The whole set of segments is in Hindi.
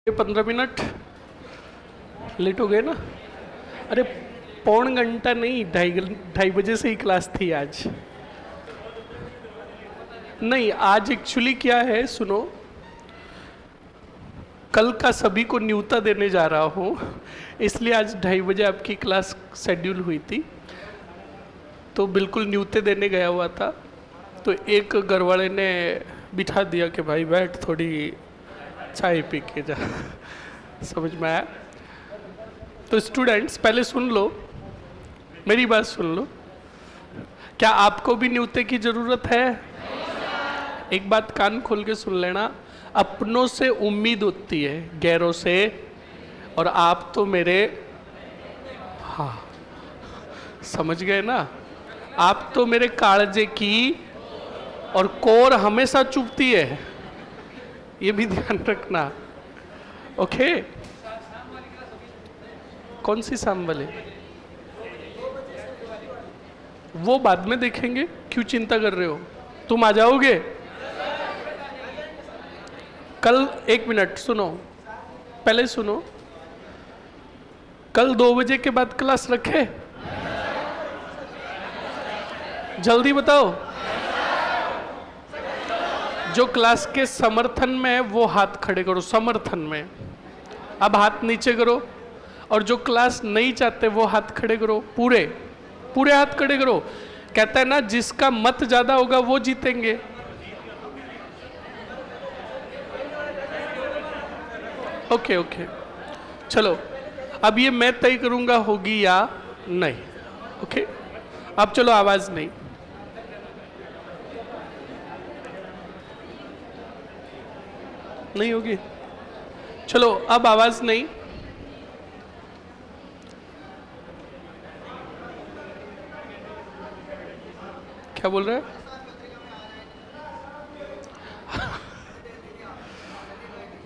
15 मिनट लेट हो गए ना। अरे पौन घंटा नहीं, ढाई बजे से ही क्लास थी आज। नहीं, आज एक्चुअली क्या है सुनो, कल का सभी को न्यूता देने जा रहा हूँ, इसलिए आज 2:30 बजे आपकी क्लास शेड्यूल हुई थी। तो बिल्कुल न्यूते देने गया हुआ था, तो एक घरवाले ने बिठा दिया कि भाई बैठ थोड़ी चाय पी के जा। समझ में आया? तो स्टूडेंट्स पहले सुन लो, मेरी बात सुन लो। क्या आपको भी न्यूते की ज़रूरत है? एक बात कान खोल के सुन लेना, अपनों से उम्मीद होती है, गैरों से। और आप तो मेरे, हाँ समझ गए ना, आप तो मेरे कालजे की और कोर हमेशा चुभती है, ये भी ध्यान रखना। ओके? कौन सी शाम वाले? वो बाद में देखेंगे, क्यों चिंता कर रहे हो? तुम आ जाओगे कल। 1 मिनट सुनो, पहले सुनो, कल 2 बजे के बाद क्लास रखे? जल्दी बताओ। जो क्लास के समर्थन में है वो हाथ खड़े करो, समर्थन में। अब हाथ नीचे करो। और जो क्लास नहीं चाहते वो हाथ खड़े करो, पूरे पूरे हाथ खड़े करो। कहता है ना, जिसका मत ज्यादा होगा वो जीतेंगे। ओके ओके, चलो अब ये मैं तय करूंगा होगी या नहीं। ओके, अब चलो आवाज नहीं। नहीं होगी, चलो अब आवाज नहीं। क्या बोल रहे हैं?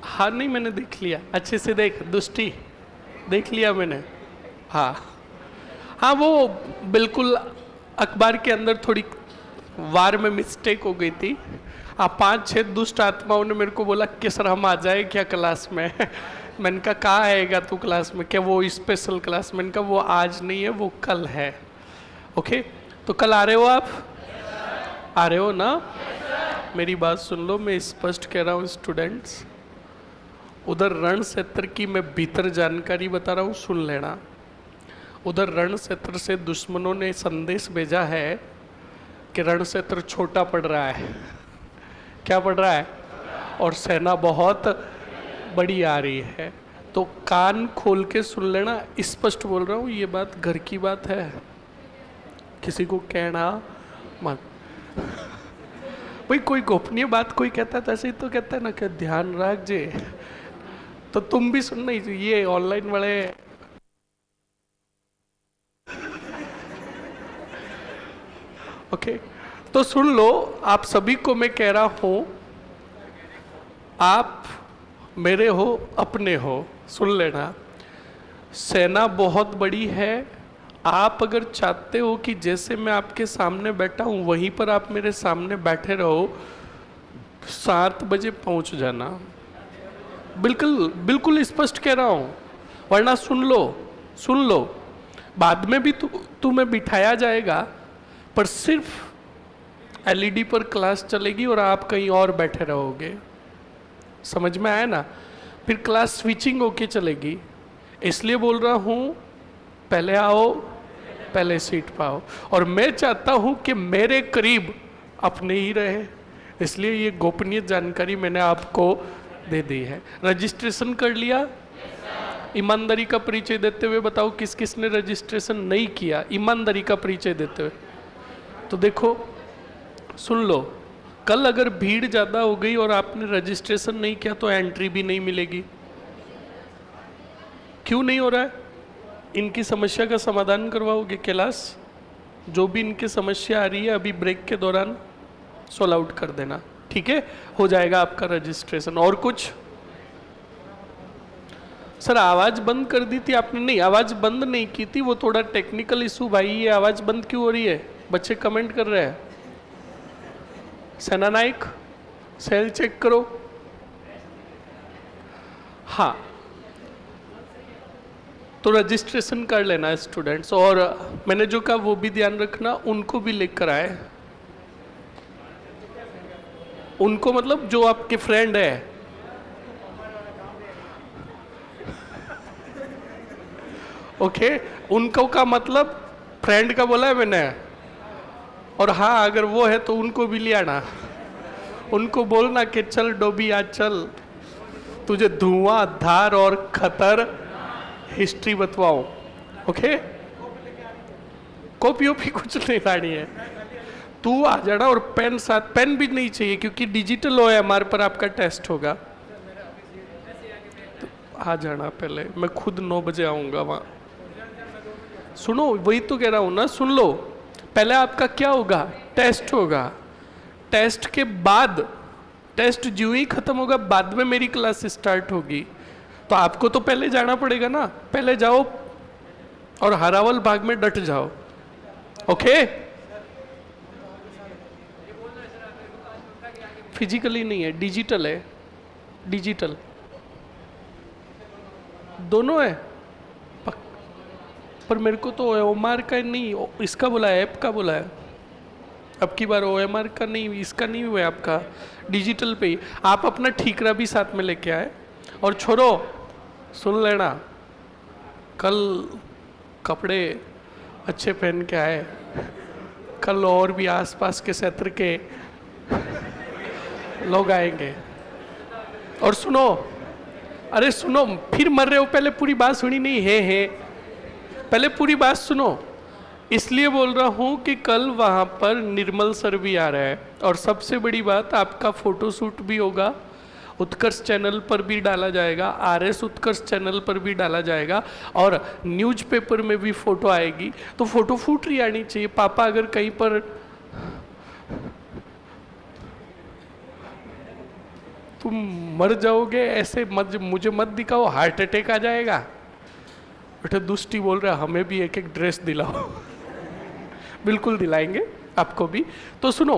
हाँ नहीं, मैंने देख लिया, अच्छे से देख, दुष्टि देख लिया मैंने। हाँ हाँ, वो बिल्कुल अखबार के अंदर थोड़ी वार में मिस्टेक हो गई थी। 5-6 दुष्ट आत्माओं ने मेरे को बोला कि सर हम आ जाए क्या क्लास में? मैंने कहा कहाँ आएगा तू क्लास में? क्या वो स्पेशल क्लास? मैंने कहा वो आज नहीं है, वो कल है। ओके, तो कल आ रहे हो आप? आ रहे हो ना? मेरी बात सुन लो, मैं स्पष्ट कह रहा हूँ स्टूडेंट्स, उधर रण क्षेत्र की मैं भीतर जानकारी बता रहा हूँ, सुन लेना। उधर रण क्षेत्र से दुश्मनों ने संदेश भेजा है कि रण क्षेत्र छोटा पड़ रहा है। क्या पड़ रहा है? और सेना बहुत बड़ी आ रही है। तो कान खोल के सुन लेना, स्पष्ट बोल रहा हूँ, ये बात घर की बात है, किसी को कहना मत। भाई कोई गोपनीय बात कोई कहता है तो ऐसे ही तो कहता है ना कि ध्यान रख जे। तो तुम भी सुनना, ये ऑनलाइन वाले ओके, तो सुन लो, आप सभी को मैं कह रहा हूं, आप मेरे हो, अपने हो, सुन लेना। सेना बहुत बड़ी है। आप अगर चाहते हो कि जैसे मैं आपके सामने बैठा हूं वहीं पर आप मेरे सामने बैठे रहो, 7 बजे पहुंच जाना। बिल्कुल बिल्कुल स्पष्ट कह रहा हूं, वरना सुन लो, बाद में भी तुम्हें बिठाया जाएगा, पर सिर्फ एलईडी पर क्लास चलेगी और आप कहीं और बैठे रहोगे। समझ में आया ना? फिर क्लास स्विचिंग होके चलेगी। इसलिए बोल रहा हूँ, पहले आओ, पहले सीट पाओ। और मैं चाहता हूँ कि मेरे करीब अपने ही रहे, इसलिए ये गोपनीय जानकारी मैंने आपको दे दी है। रजिस्ट्रेशन कर लिया? ईमानदारी का परिचय देते हुए बताओ किस किस ने रजिस्ट्रेशन नहीं किया, ईमानदारी का परिचय देते हुए। तो देखो, सुन लो, कल अगर भीड़ ज़्यादा हो गई और आपने रजिस्ट्रेशन नहीं किया तो एंट्री भी नहीं मिलेगी। क्यों नहीं हो रहा है? इनकी समस्या का समाधान करवाओगे क्लास? जो भी इनकी समस्या आ रही है अभी ब्रेक के दौरान सॉल्व आउट कर देना, ठीक है? हो जाएगा आपका रजिस्ट्रेशन। और कुछ? सर आवाज़ बंद कर दी थी आपने? नहीं, आवाज़ बंद नहीं की थी, वो थोड़ा टेक्निकल इशू भाई। ये आवाज़ बंद क्यों हो रही है? बच्चे कमेंट कर रहे हैं। सेना नायक, सेल चेक करो। हाँ, तो रजिस्ट्रेशन कर लेना स्टूडेंट्स, और मैंने जो कहा वो भी ध्यान रखना, उनको भी लेकर आए। उनको मतलब जो आपके फ्रेंड है। ओके, उनको का मतलब फ्रेंड का बोला है मैंने। और हाँ, अगर वो है तो उनको भी ले आना। उनको बोलना कि चल डोबी आज चल, तुझे धुआं धार और खतर हिस्ट्री बतवाओ। ओके, कॉपी ओपी कुछ नहीं लानी है, तू आ जाना। और पेन साथ, पेन भी नहीं चाहिए क्योंकि डिजिटल OMR पर आपका टेस्ट होगा। तो आ जाना पहले, मैं खुद 9 बजे आऊँगा वहाँ। सुनो, वही तो कह रहा हूँ ना, सुन लो। पहले आपका क्या होगा, टेस्ट होगा। टेस्ट के बाद, टेस्ट जो ही खत्म होगा बाद में मेरी क्लास स्टार्ट होगी। तो आपको तो पहले जाना पड़ेगा ना, पहले जाओ और हरावल बाग में डट जाओ। ओके, फिजिकली नहीं है, डिजिटल है, डिजिटल दोनों है। पर मेरे को तो OMR का नहीं, इसका बोला है, ऐप का बोला है। अब की बार OMR का नहीं, इसका नहीं हुआ आपका, डिजिटल पे ही। आप अपना ठीकरा भी साथ में लेके आए। और छोड़ो, सुन लेना, कल कपड़े अच्छे पहन के आए, कल और भी आसपास के क्षेत्र के लोग आएंगे। और सुनो, अरे सुनो, फिर मर रहे हो, पहले पूरी बात सुनी नहीं है, पहले पूरी बात सुनो। इसलिए बोल रहा हूँ कि कल वहाँ पर निर्मल सर भी आ रहा है, और सबसे बड़ी बात, आपका फोटोशूट भी होगा, उत्कर्ष चैनल पर भी डाला जाएगा, RS उत्कर्ष चैनल पर भी डाला जाएगा, और न्यूज़पेपर में भी फोटो आएगी। तो फोटो फूट रही आनी चाहिए। पापा अगर कहीं पर तुम मर जाओगे ऐसे मत, मुझे मत दिखाओ, हार्ट अटैक आ जाएगा। बेटे दुष्टी बोल रहा है, हमें भी एक एक ड्रेस दिलाओ। बिल्कुल दिलाएंगे आपको भी। तो सुनो,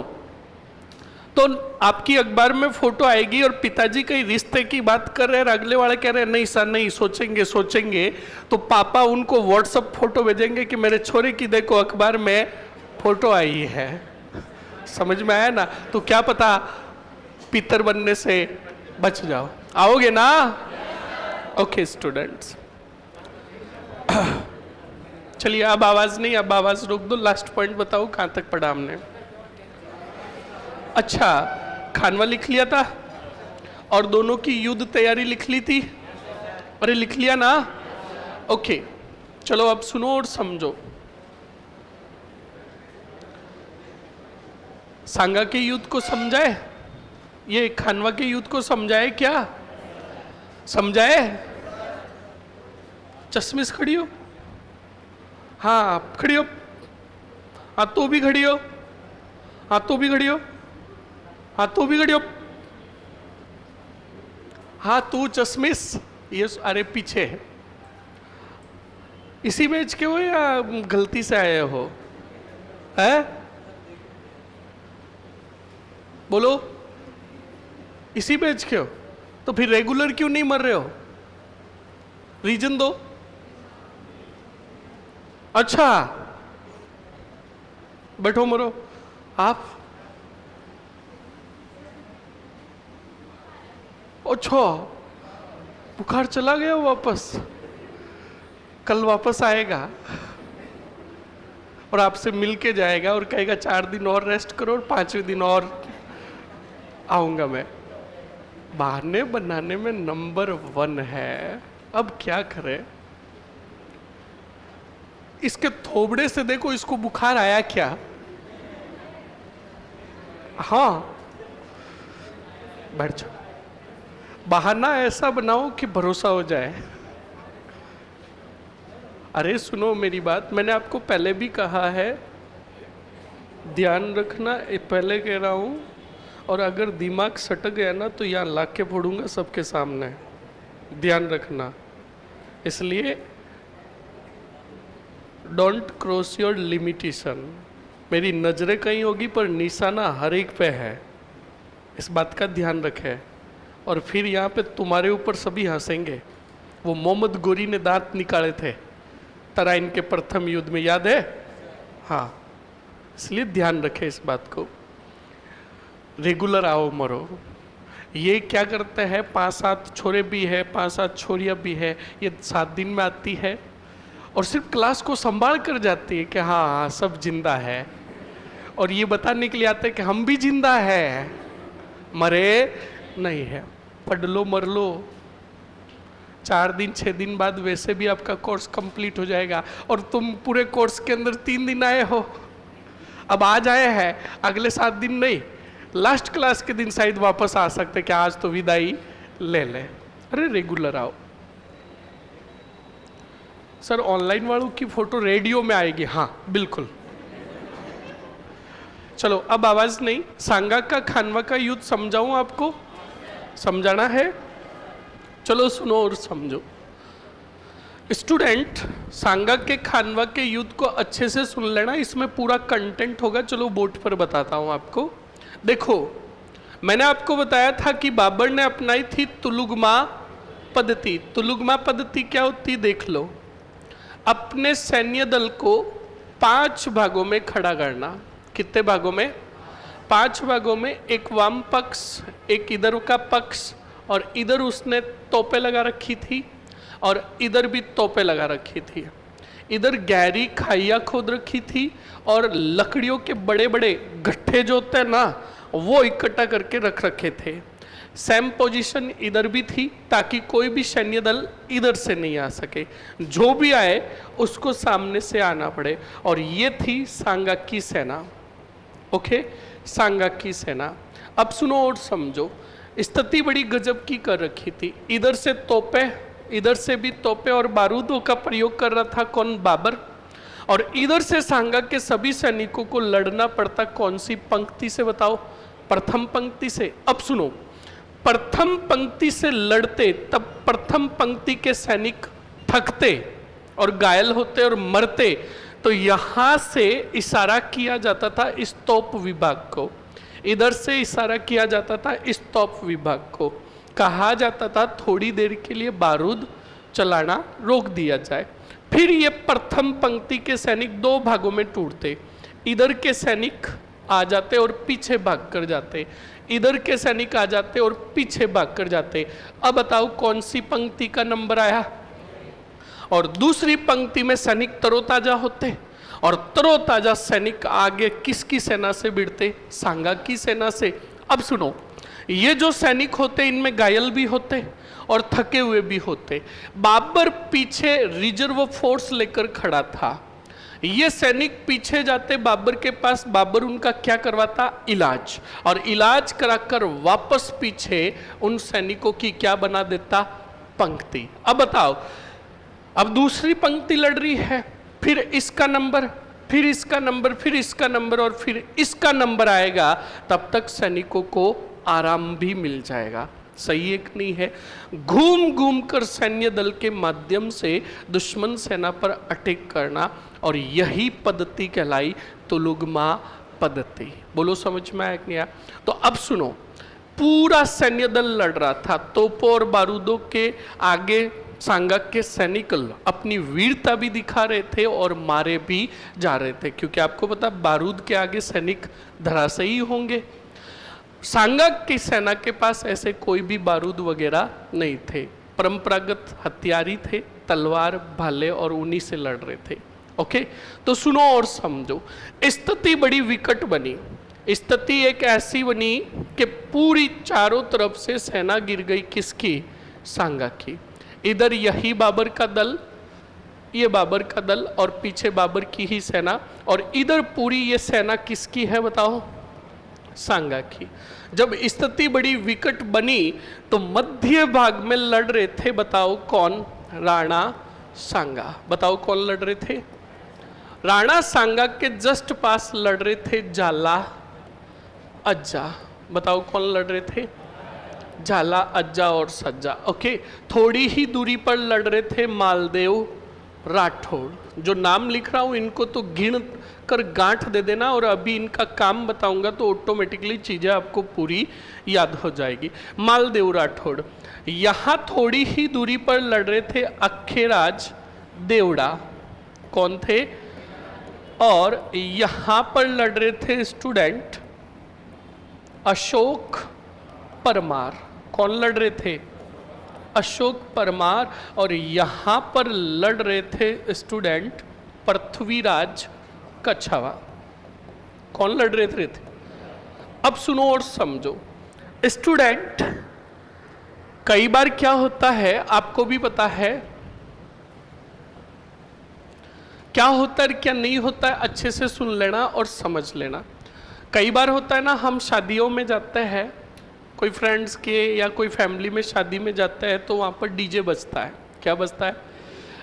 तो आपकी अखबार में फोटो आएगी, और पिताजी कई रिश्ते की बात कर रहे हैं, अगले वाले कह रहे हैं नहीं सर नहीं, सोचेंगे सोचेंगे। तो पापा उनको व्हाट्सएप फोटो भेजेंगे कि मेरे छोरे की देखो अखबार में फोटो आई है। समझ में आया ना? तो क्या पता पितर बनने से बच जाओ। आओगे ना? ओके स्टूडेंट्स, चलिए अब आवाज नहीं, अब आवाज रोक दो। लास्ट पॉइंट बताओ, कहां तक पढ़ा हमने? अच्छा, खानवा लिख लिया था, और दोनों की युद्ध तैयारी लिख ली थी। अरे लिख लिया ना? ओके, चलो अब सुनो और समझो। सांगा के युद्ध को समझाए, ये खानवा के युद्ध को समझाए क्या? समझाए? चश्मिश खड़ी हो? हाँ आप खड़ी हो। हाँ तो भी खड़ी हो। हाँ तो भी खड़ी हो। हाँ तो भी खड़ी हो। हाँ तू चश्मिश, ये अरे पीछे है। इसी बैच के हो या गलती से आए हो? है? बोलो, इसी बैच के हो? तो फिर रेगुलर क्यों नहीं मर रहे हो? रीजन दो। अच्छा, बैठो मरो। आप? अच्छा, बुखार चला गया वापस? कल वापस आएगा और आपसे मिल के जाएगा और कहेगा 4 दिन और रेस्ट करो और 5वें दिन और आऊंगा मैं। बहाने बनाने में नंबर 1 है। अब क्या करें? इसके थोबड़े से देखो, इसको बुखार आया क्या? हाँ, बैठ जाओ। बहाना ऐसा बनाओ कि भरोसा हो जाए। अरे सुनो मेरी बात, मैंने आपको पहले भी कहा है, ध्यान रखना, पहले कह रहा हूं, और अगर दिमाग सटक गया ना तो यहाँ ला के फोड़ूंगा सबके सामने। ध्यान रखना। इसलिए डोंट क्रॉस योर लिमिटेशन। मेरी नजरें कहीं होगी पर निशाना हर एक पे है, इस बात का ध्यान रखें। और फिर यहाँ पे तुम्हारे ऊपर सभी हंसेंगे। वो मोहम्मद गोरी ने दांत निकाले थे तराइन के प्रथम युद्ध में, याद है? हाँ, इसलिए ध्यान रखें इस बात को। रेगुलर आओ मरो। ये क्या करते हैं, 5-7 छोरे भी है, 5-7 छोरियाँ भी है, ये 7 दिन में आती है और सिर्फ क्लास को संभाल कर जाती है कि हाँ हाँ सब जिंदा है, और ये बताने के लिए आते हैं कि हम भी जिंदा है, मरे नहीं है। पढ़ लो मर लो, 4 दिन 6 दिन बाद वैसे भी आपका कोर्स कंप्लीट हो जाएगा, और तुम पूरे कोर्स के अंदर 3 दिन आए हो। अब आज आए हैं, अगले 7 दिन नहीं, लास्ट क्लास के दिन शायद वापस आ सकते कि आज तो विदाई ले ले। अरे रेगुलर आओ। सर ऑनलाइन वालों की फोटो रेडियो में आएगी, हाँ बिल्कुल। चलो अब आवाज नहीं। सांगा का खानवा का युद्ध समझाऊं आपको? समझाना है? चलो सुनो और समझो। स्टूडेंट, सांगा के खानवा के युद्ध को अच्छे से सुन लेना, इसमें पूरा कंटेंट होगा। चलो बोर्ड पर बताता हूं आपको। देखो, मैंने आपको बताया था कि बाबर ने अपनाई थी तुलुगमा पद्धति। तुलुगमा पद्धति क्या होती देख लो। अपने सैन्य दल को 5 भागों में खड़ा करना। कितने भागों में? 5 भागों में। एक वाम पक्ष, एक इधर का पक्ष, और इधर उसने तोपें लगा रखी थी और इधर भी तोपें लगा रखी थी। इधर गहरी खाइयाँ खोद रखी थी और लकड़ियों के बड़े बड़े गट्ठे जो होते हैं ना, वो इकट्ठा करके रख रखे थे। सेम पोजीशन इधर भी थी ताकि कोई भी सैन्य दल इधर से नहीं आ सके, जो भी आए उसको सामने से आना पड़े। और ये थी सांगा की सेना। ओके, सांगा की सेना। अब सुनो और समझो। स्थिति बड़ी गजब की कर रखी थी। इधर से तोपे, इधर से भी तोपे और बारूदों का प्रयोग कर रहा था कौन? बाबर। और इधर से सांगा के सभी सैनिकों को लड़ना पड़ता कौन सी पंक्ति से बताओ? प्रथम पंक्ति से। अब सुनो, प्रथम पंक्ति से लड़ते तब प्रथम पंक्ति के सैनिक थकते और घायल होते और मरते, तो यहां से इशारा किया जाता था इस तोप विभाग को, इधर से इशारा किया जाता था इस तोप विभाग को। कहा जाता था थोड़ी देर के लिए बारूद चलाना रोक दिया जाए। फिर ये प्रथम पंक्ति के सैनिक 2 भागों में टूटते। इधर के सैनिक आ जाते और पीछे भाग कर जाते, इधर के सैनिक आ जाते और पीछे भाग कर जाते। अब बताओ कौन सी पंक्ति का नंबर आया? और दूसरी पंक्ति में सैनिक तरोताजा होते और तरोताजा सैनिक आगे किसकी सेना से भिड़ते? सांगा की सेना से। अब सुनो, ये जो सैनिक होते इनमें घायल भी होते और थके हुए भी होते। बाबर पीछे रिजर्व फोर्स लेकर खड़ा था। ये सैनिक पीछे जाते बाबर के पास, बाबर उनका क्या करवाता? इलाज। और इलाज कराकर वापस पीछे उन सैनिकों की क्या बना देता? पंक्ति। अब बताओ, अब दूसरी पंक्ति लड़ रही है, फिर इसका नंबर, फिर इसका नंबर, फिर इसका नंबर और फिर इसका नंबर आएगा, तब तक सैनिकों को आराम भी मिल जाएगा। सही एक नहीं है? घूम घूम कर सैन्य दल के माध्यम से दुश्मन सेना पर अटैक करना, और यही पद्धति कहलाई तुलुगमा पद्धति। बोलो समझ में आया कि नहीं आया? तो अब सुनो, पूरा सैन्य दल लड़ रहा था। तोपों और बारूदों के आगे सांगा के सैनिक अपनी वीरता भी दिखा रहे थे और मारे भी जा रहे थे, क्योंकि आपको पता बारूद के आगे सैनिक धराशायी होंगे। सांगा की सेना के पास ऐसे कोई भी बारूद वगैरह नहीं थे, परंपरागत हथियार ही थे, तलवार भाले, और उन्हीं से लड़ रहे थे। ओके, तो सुनो और समझो। स्थिति बड़ी विकट बनी। स्थिति एक ऐसी बनी कि पूरी चारों तरफ से सेना गिर गई। किसकी? सांगा की। इधर यही बाबर का दल, ये बाबर का दल, और पीछे बाबर की ही सेना, और इधर पूरी ये सेना किसकी है बताओ? सांगा की। जब स्थिति बड़ी विकट बनी तो मध्य भाग में लड़ रहे थे, बताओ कौन? राणा सांगा। बताओ कौन लड़ रहे थे? राणा सांगा के जस्ट पास लड़ रहे थे झाला अज्जा। बताओ कौन लड़ रहे थे? झाला, अज्जा और सज्जा। ओके, थोड़ी ही दूरी पर लड़ रहे थे मालदेव राठौड़। जो नाम लिख रहा हूं इनको तो गिन कर गांठ दे देना, और अभी इनका काम बताऊंगा तो ऑटोमेटिकली चीजें आपको पूरी याद हो जाएगी। मालदेव राठौड़, यहां थोड़ी ही दूरी पर लड़ रहे थे अक्खेराज देवड़ा, कौन थे? और यहां पर लड़ रहे थे स्टूडेंट अशोक परमार, कौन लड़ रहे थे? अशोक परमार। और यहां पर लड़ रहे थे स्टूडेंट पृथ्वीराज कछावा, कौन लड़ रहे थे? अब सुनो और समझो स्टूडेंट, कई बार क्या होता है आपको भी पता है, क्या होता है क्या नहीं होता है, अच्छे से सुन लेना और समझ लेना। कई बार होता है ना, हम शादियों में जाते हैं, कोई फ्रेंड्स के या कोई फैमिली में शादी में जाता है तो वहाँ पर डीजे बजता है। क्या बजता है?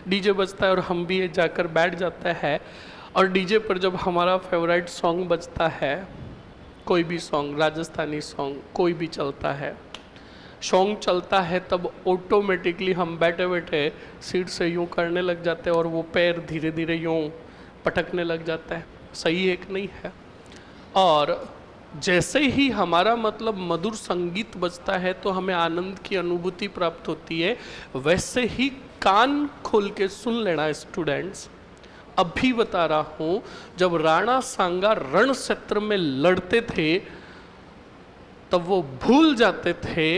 डीजे बजता है, और हम भी जाकर बैठ जाते हैं, और डीजे पर जब हमारा फेवरेट सॉन्ग बजता है, कोई भी सॉन्ग, राजस्थानी सॉन्ग कोई भी चलता है, सॉन्ग चलता है, तब ऑटोमेटिकली हम बैठे बैठे सीट से यूँ करने लग जाते हैं, और वो पैर धीरे धीरे यूँ पटकने लग जाता है। सही है कि नहीं है? और जैसे ही हमारा मतलब मधुर संगीत बजता है तो हमें आनंद की अनुभूति प्राप्त होती है, वैसे ही कान खोल के सुन लेना स्टूडेंट्स। अभी बता रहा हूं, जब राणा सांगा रण क्षेत्र में लड़ते थे तब वो भूल जाते थे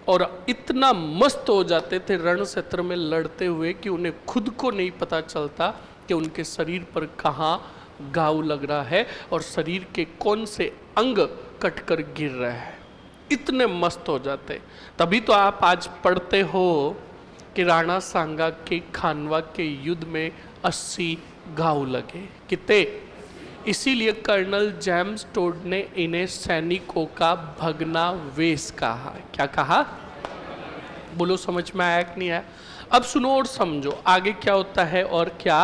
और इतना मस्त हो जाते थे रण क्षेत्र में लड़ते हुए कि उन्हें खुद को नहीं पता चलता कि उनके शरीर पर कहाँ घाव लग रहा है और शरीर के कौन से अंग कटकर गिर रहे हैं। इतने मस्त हो जाते। तभी तो आप आज पढ़ते हो कि राणा सांगा के खानवा के युद्ध में 80 घाव लगे। कितने? इसीलिए कर्नल जेम्स टोड ने इन्हें सैनिकों का भग्नावेश कहा। क्या कहा? बोलो, समझ में आया कि नहीं आया? अब सुनो और समझो आगे क्या होता है और क्या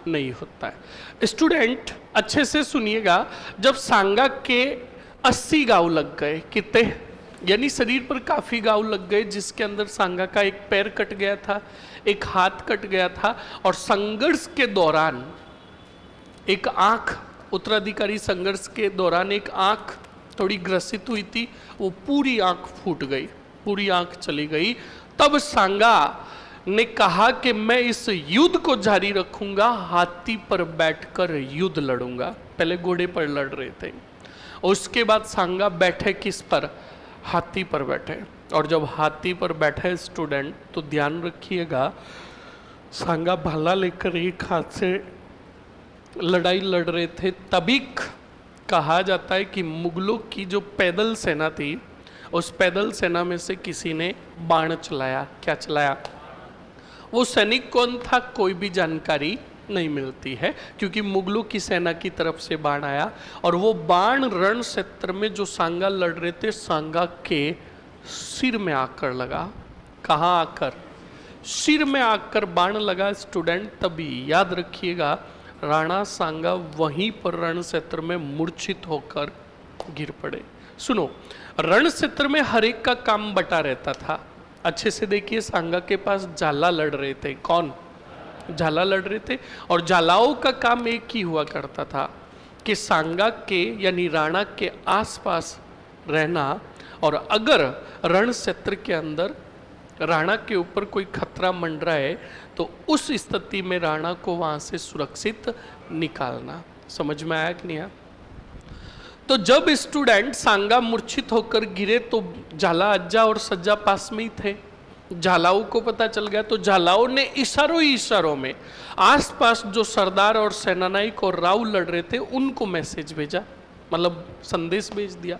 नहीं होता है। स्टूडेंट अच्छे से सुनिएगा, जब सांगा के 80 घाव लग गए, कितने? यानी शरीर पर काफी घाव लग गए, जिसके अंदर सांगा का एक पैर कट गया था, एक हाथ कट गया था, और संघर्ष के दौरान एक आंख, उत्तराधिकारी संघर्ष के दौरान एक आंख थोड़ी ग्रसित हुई थी, वो पूरी आंख फूट गई, पूरी आंख चली गई। तब सांगा ने कहा कि मैं इस युद्ध को जारी रखूंगा, हाथी पर बैठकर युद्ध लड़ूंगा। पहले घोड़े पर लड़ रहे थे, उसके बाद सांगा बैठे किस पर? हाथी पर बैठे। और जब हाथी पर बैठे स्टूडेंट, तो ध्यान रखिएगा, सांगा भाला लेकर एक हाथ से लड़ाई लड़ रहे थे। तभी कहा जाता है कि मुगलों की जो पैदल सेना थी, उस पैदल सेना में से किसी ने बाण चलाया। क्या चलाया? वो सैनिक कौन था कोई भी जानकारी नहीं मिलती है, क्योंकि मुगलों की सेना की तरफ से बाण आया, और वो बाण रण क्षेत्र में जो सांगा लड़ रहे थे, सांगा के सिर में आकर लगा। कहाँ आकर? सिर में आकर बाण लगा स्टूडेंट। तभी याद रखिएगा, राणा सांगा वहीं पर रण क्षेत्र में मूर्छित होकर गिर पड़े। सुनो, रण क्षेत्र में हर एक का काम बटा रहता था। अच्छे से देखिए, सांगा के पास जाला लड़ रहे थे। कौन? जाला लड़ रहे थे। और जालाओं का काम एक ही हुआ करता था कि सांगा के यानी राणा के आसपास रहना, और अगर रण क्षेत्र के अंदर राणा के ऊपर कोई खतरा मंडरा है तो उस स्थिति में राणा को वहां से सुरक्षित निकालना। समझ में आया कि नहीं आया? तो जब स्टूडेंट सांगा मूर्छित होकर गिरे तो झाला अज्जा और सज्जा पास में ही थे। झालाओं को पता चल गया, तो झालाओं ने इशारों ही इशारों में आसपास जो सरदार और सेनानायक और राव लड़ रहे थे उनको मैसेज भेजा, मतलब संदेश भेज दिया।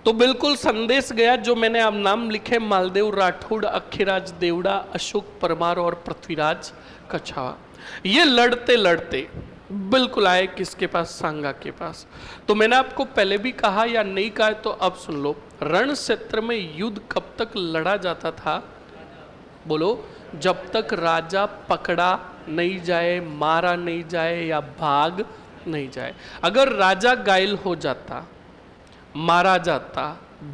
तो बिल्कुल संदेश गया, जो मैंने अब नाम लिखे, मालदेव राठौड़, अक्खेराज देवड़ा, अशोक परमार और पृथ्वीराज कछावा, ये लड़ते लड़ते बिल्कुल आए किसके पास? सांगा के पास। तो मैंने आपको पहले भी कहा या नहीं कहा तो अब सुन लो, रण क्षेत्र में युद्ध कब तक लड़ा जाता था? बोलो, जब तक राजा पकड़ा नहीं जाए, मारा नहीं जाए या भाग नहीं जाए। अगर राजा घायल हो जाता, मारा जाता,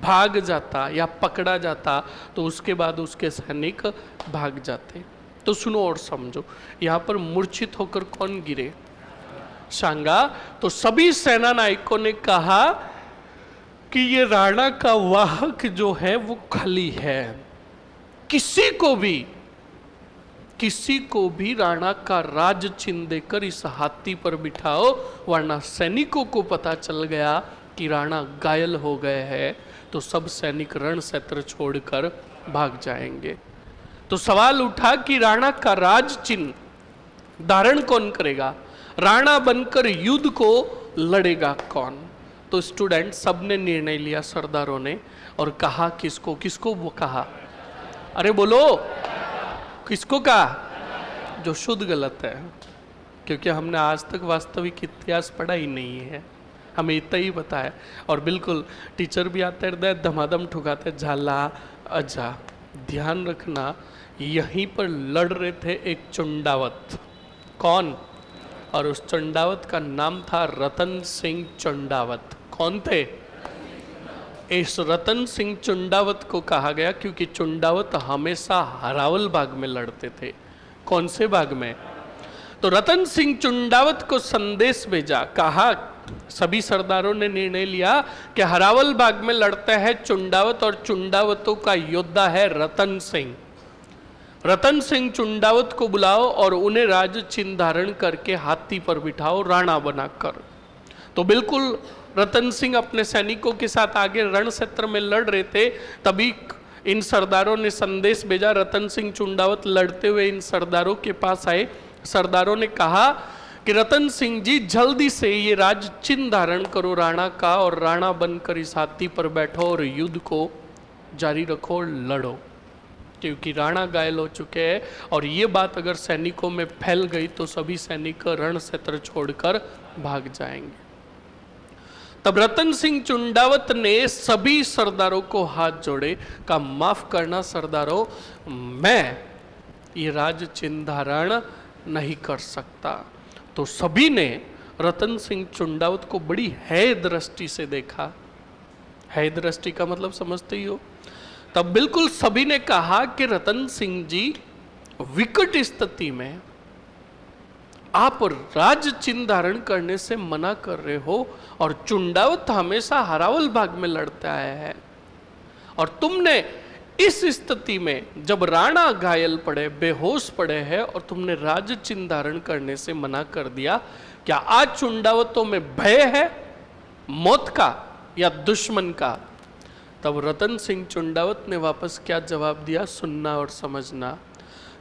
भाग जाता या पकड़ा जाता तो उसके बाद उसके सैनिक भाग जाते। तो सुनो और समझो, यहाँ पर मूर्छित होकर कौन गिरे? शांगा। तो सभी सेना नायकों ने कहा कि ये राणा का वाहक जो है वो खली है, किसी को भी राणा का राज चिन्ह देकर इस हाथी पर बिठाओ, वरना सैनिकों को पता चल गया कि राणा घायल हो गए हैं तो सब सैनिक रण क्षेत्र छोड़कर भाग जाएंगे। तो सवाल उठा कि राणा का राज चिन्ह धारण कौन करेगा, राणा बनकर युद्ध को लड़ेगा कौन? तो स्टूडेंट सबने निर्णय लिया, सरदारों ने, और कहा किसको वो कहा? अरे बोलो, किसको कहा? जो शुद्ध गलत है, क्योंकि हमने आज तक वास्तविक इतिहास पढ़ा ही नहीं है, हमें इतना ही पता है। और बिल्कुल टीचर भी आते रहते हैं, धमाधम ठुकाते, झाला अजा। ध्यान रखना, यहीं पर लड़ रहे थे एक चुंडावत। कौन? और उस चंडावत का नाम था रतन सिंह चंडावत। कौन थे? इस रतन सिंह चुंडावत को कहा गया क्योंकि चुंडावत हमेशा हरावल भाग में लड़ते थे। कौन से भाग में? तो रतन सिंह चुंडावत को संदेश भेजा, कहा सभी सरदारों ने निर्णय लिया कि हरावल भाग में लड़ता है चुंडावत और चुंडावतों का योद्धा है रतन सिंह। रतन सिंह चुंडावत को बुलाओ और उन्हें राज चिन्ह धारण करके हाथी पर बिठाओ राणा बनाकर। तो बिल्कुल रतन सिंह अपने सैनिकों के साथ आगे रण क्षेत्र में लड़ रहे थे, तभी इन सरदारों ने संदेश भेजा। रतन सिंह चुंडावत लड़ते हुए इन सरदारों के पास आए। सरदारों ने कहा कि रतन सिंह जी, जल्दी से ये राज चिन्ह धारण करो राणा का और राणा बनकर इस हाथी पर बैठो और युद्ध को जारी रखो और लड़ो, क्योंकि राणा घायल हो चुके हैं और ये बात अगर सैनिकों में फैल गई तो सभी सैनिक रण क्षेत्र छोड़कर भाग जाएंगे। तब रतन सिंह चुंडावत ने सभी सरदारों को हाथ जोड़े, कहा माफ करना सरदारों, मैं ये राज चिन्ह धारण नहीं कर सकता। तो सभी ने रतन सिंह चुंडावत को बड़ी है दृष्टि से देखा। है दृष्टि का मतलब समझते ही हो। तब बिल्कुल सभी ने कहा कि रतन सिंह जी, विकट स्थिति में आप राज चिन्ह धारण करने से मना कर रहे हो और चुंडावत हमेशा हरावल भाग में लड़ता आया है, और तुमने इस स्थिति में जब राणा घायल पड़े, बेहोश पड़े हैं और तुमने राज चिन्ह धारण करने से मना कर दिया, क्या आज चुंडावतों में भय है मौत का या दुश्मन का? तब रतन सिंह चुंडावत ने वापस क्या जवाब दिया, सुनना और समझना।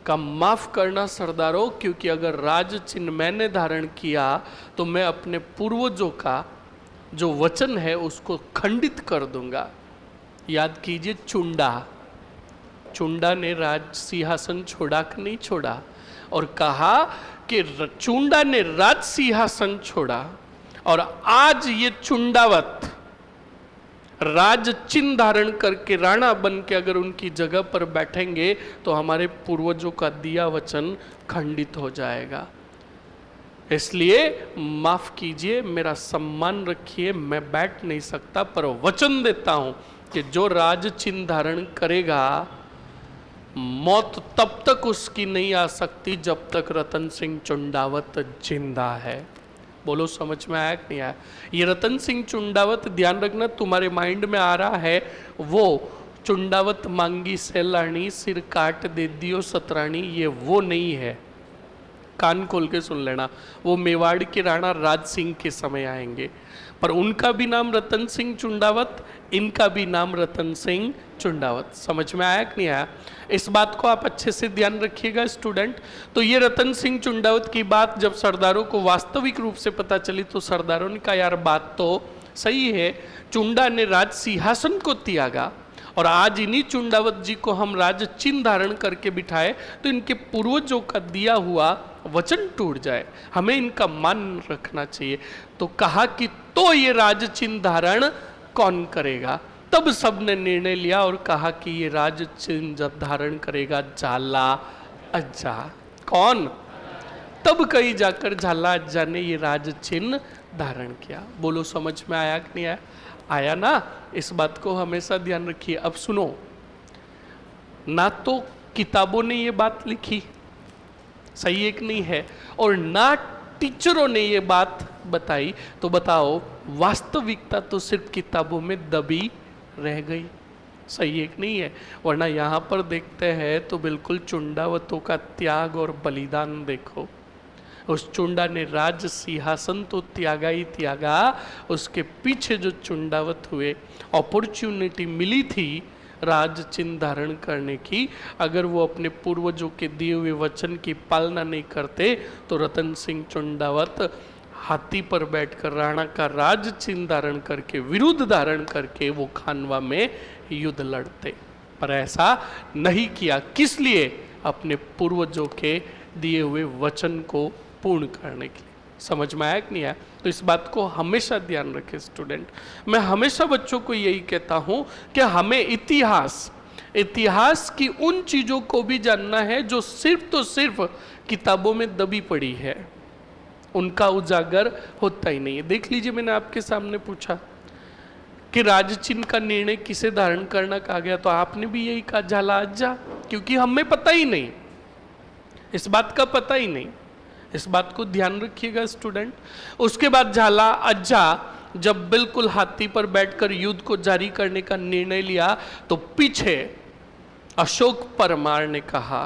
का माफ करना सरदारों, क्योंकि अगर राज चिन्ह मैंने धारण किया तो मैं अपने पूर्वजों का जो वचन है उसको खंडित कर दूंगा। याद कीजिए, चुंडा ने राज सिंहासन छोड़ा कि नहीं छोड़ा? और कहा कि चुंडा ने राज सिंहासन छोड़ा और आज ये चुंडावत राज चिन्ह धारण करके राणा बन के अगर उनकी जगह पर बैठेंगे तो हमारे पूर्वजों का दिया वचन खंडित हो जाएगा। इसलिए माफ कीजिए, मेरा सम्मान रखिए, मैं बैठ नहीं सकता, पर वचन देता हूं कि जो राज चिन्ह धारण करेगा मौत तब तक उसकी नहीं आ सकती जब तक रतन सिंह चुंडावत जिंदा है। बोलो समझ में आया कि नहीं आया? ये रतन सिंह चुंडावत, ध्यान रखना, तुम्हारे माइंड में आ रहा है वो चुंडावत मांगी सैलानी सिर काट दे दियो सतरानी, ये वो नहीं है। कान खोल के सुन लेना, वो मेवाड़ के राणा राज सिंह के समय आएंगे, पर उनका भी नाम रतन सिंह चुंडावत, इनका भी नाम रतन सिंह चुंडावत। समझ में आया कि नहीं आया? इस बात को आप अच्छे से ध्यान रखिएगा स्टूडेंट। तो ये रतन सिंह चुंडावत की बात जब सरदारों को वास्तविक रूप से पता चली तो सरदारों ने कहा यार बात तो सही है, चुंडा ने राज सिंहासन को त्यागा और आज इन्हीं चुंडावत जी को हम राज चिन्ह धारण करके बिठाए तो इनके पूर्वजों का दिया हुआ वचन टूट जाए, हमें इनका मान रखना चाहिए। तो कहा कि तो ये राज चिन्ह धारण कौन करेगा? तब सबने निर्णय लिया और कहा कि ये राज चिन्ह धारण करेगा झाला अज्जा। कौन? तब कहीं जाकर झाला अज्जा ने ये राज चिन्ह धारण किया। बोलो समझ में आया कि नहीं आया? आया ना? इस बात को हमेशा ध्यान रखिए। अब सुनो, ना तो किताबों ने ये बात लिखी, सही एक नहीं है, और ना टीचरों ने ये बात बताई, तो बताओ वास्तविकता तो सिर्फ किताबों में दबी रह गई। सही एक नहीं है। वरना यहाँ पर देखते हैं तो बिल्कुल चुंडावतों का त्याग और बलिदान देखो। उस चुंडा ने राज सिंहासन तो त्यागा ही त्यागा, उसके पीछे जो चुंडावत हुए, अपॉर्चुनिटी मिली थी राज चिन्ह धारण करने की, अगर वो अपने पूर्वजों के दिए हुए वचन की पालना नहीं करते तो रतन सिंह चुंडावत हाथी पर बैठकर राणा का राज चिन्ह धारण करके, विरुद्ध धारण करके वो खानवा में युद्ध लड़ते। पर ऐसा नहीं किया। किस लिए? अपने पूर्वजों के दिए हुए वचन को पूर्ण करने के लिए। समझ में आया कि नहीं आया? तो इस बात को हमेशा ध्यान रखें स्टूडेंट। मैं हमेशा बच्चों को यही कहता हूं कि हमें इतिहास की उन चीजों को भी जानना है जो सिर्फ तो सिर्फ किताबों में दबी पड़ी है, उनका उजागर होता ही नहीं है। देख लीजिए, मैंने आपके सामने पूछा कि राजचिन्ह का निर्णय किसे धारण करना कहा गया, तो आपने भी यही कहा, झाला अज्जा, क्योंकि हमें पता ही नहीं, इस बात का पता ही नहीं। इस बात को ध्यान रखिएगा स्टूडेंट। उसके बाद झाला अज्जा जब बिल्कुल हाथी पर बैठकर युद्ध को जारी करने का निर्णय लिया, तो पीछे अशोक परमार ने कहा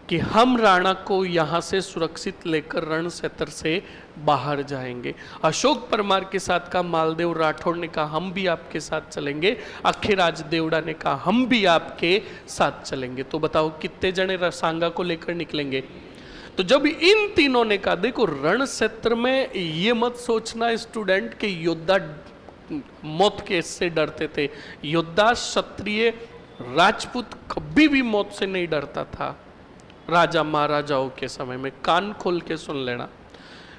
कि हम राणा को यहाँ से सुरक्षित लेकर रण क्षेत्र से बाहर जाएंगे। अशोक परमार के साथ का मालदेव राठौड़ ने कहा हम भी आपके साथ चलेंगे। अखिराज देवड़ा ने कहा हम भी आपके साथ चलेंगे। तो बताओ कितने जने सांगा को लेकर निकलेंगे? तो जब इन तीनों ने कहा, देखो रण क्षेत्र में ये मत सोचना स्टूडेंट कि योद्धा मौत के से डरते थे। योद्धा क्षत्रिय राजपूत कभी भी मौत से नहीं डरता था। राजा महाराजाओं के समय में कान खोल के सुन लेना,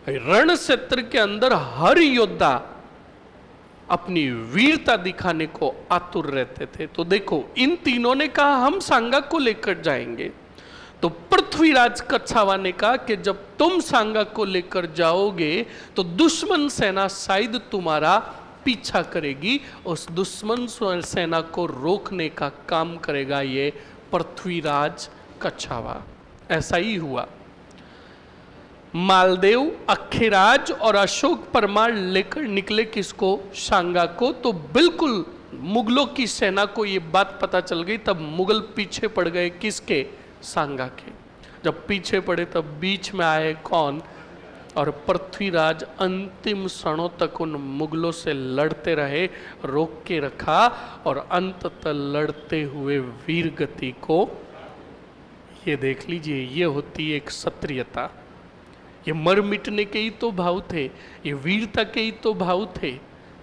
रण क्षेत्र के अंदर हर योद्धा अपनी वीरता दिखाने को आतुर रहते थे। तो देखो इन तीनों ने कहा हम सांगा को लेकर जाएंगे। तो पृथ्वीराज कच्छावा ने कहा कि जब तुम सांगा को लेकर जाओगे तो दुश्मन सेना शायद तुम्हारा पीछा करेगी, उस दुश्मन सेना को रोकने का काम करेगा ये पृथ्वीराज कच्छावा। ऐसा ही हुआ। मालदेव, अखिराज और अशोक परमार लेकर निकले किसको? सांगा को। तो बिल्कुल मुगलों की सेना को ये बात पता चल गई, तब मुगल पीछे पड़ गए किसके? सांगा के। जब पीछे पड़े तब बीच में आए कौन? और पृथ्वीराज अंतिम क्षणों तक उन मुगलों से लड़ते रहे, रोक के रखा और अंततः लड़ते हुए वीर गति को, ये देख लीजिए, ये होती है एक क्षत्रियता। ये मर मिटने के ही तो भाव थे, ये वीरता के ही तो भाव थे।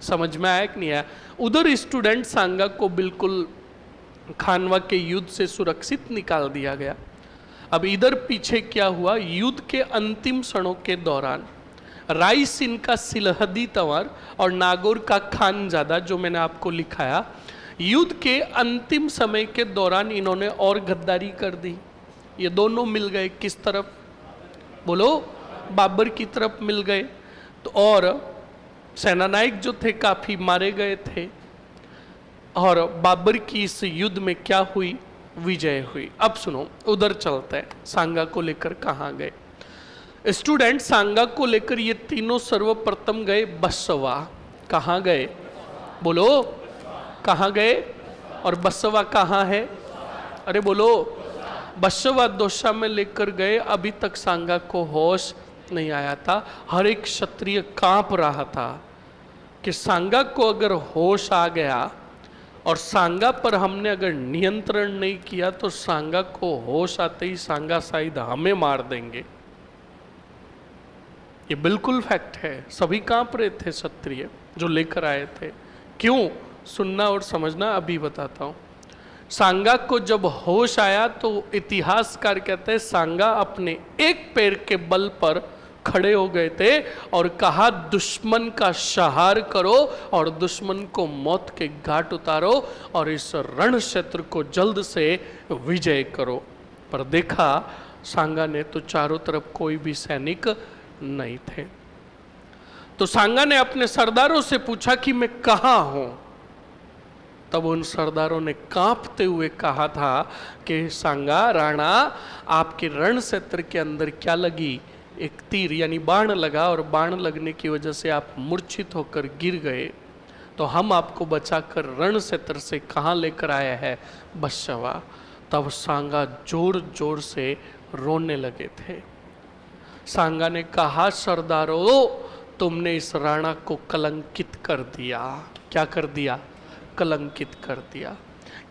समझ में आया कि नहीं आया? उधर स्टूडेंट सांगा को बिल्कुल खानवा के युद्ध से सुरक्षित निकाल दिया गया। अब इधर पीछे क्या हुआ? युद्ध के अंतिम क्षणों के दौरान राय सिंह का सिलहदी तंवर और नागौर का खानजादा, जो मैंने आपको लिखाया, युद्ध के अंतिम समय के दौरान इन्होंने और गद्दारी कर दी। ये दोनों मिल गए किस तरफ? बोलो, बाबर की तरफ मिल गए। तो और सेनानायक जो थे काफी मारे गए थे, और बाबर की इस युद्ध में क्या हुई? विजय हुई। अब सुनो, उधर चलते हैं। सांगा को लेकर कहाँ गए स्टूडेंट? सांगा को लेकर ये तीनों सर्वप्रथम गए बसवा। कहाँ गए? बोलो, कहाँ गए? और बसवा कहाँ है? अरे बोलो, बसवा दोषा में लेकर गए। अभी तक सांगा को होश नहीं आया था। हर एक क्षत्रिय कांप रहा था कि सांगा को अगर होश आ गया और सांगा पर हमने अगर नियंत्रण नहीं किया तो सांगा को होश आते ही सांगा शायद हमें मार देंगे। ये बिल्कुल फैक्ट है। सभी कांप रहे थे क्षत्रिय जो लेकर आए थे। क्यों? सुनना और समझना, अभी बताता हूं। सांगा को जब होश आया तो इतिहासकार कहते हैं सांगा अपने एक पैर के बल पर खड़े हो गए थे और कहा दुश्मन का संहार करो और दुश्मन को मौत के घाट उतारो और इस रण क्षेत्र को जल्द से विजय करो। पर देखा सांगा ने तो चारों तरफ कोई भी सैनिक नहीं थे। तो सांगा ने अपने सरदारों से पूछा कि मैं कहाँ हूं? तब उन सरदारों ने कांपते हुए कहा था कि सांगा राणा, आपके रण क्षेत्र के अंदर क्या लगी? एक तीर यानी बाण लगा, और बाण लगने की वजह से आप मूर्छित होकर गिर गए, तो हम आपको बचाकर रण क्षेत्र से कहाँ लेकर आए हैं? बशवा। तब सांगा जोर जोर से रोने लगे थे। सांगा ने कहा, सरदारों, तुमने इस राणा को कलंकित कर दिया। क्या कर दिया? कलंकित कर दिया।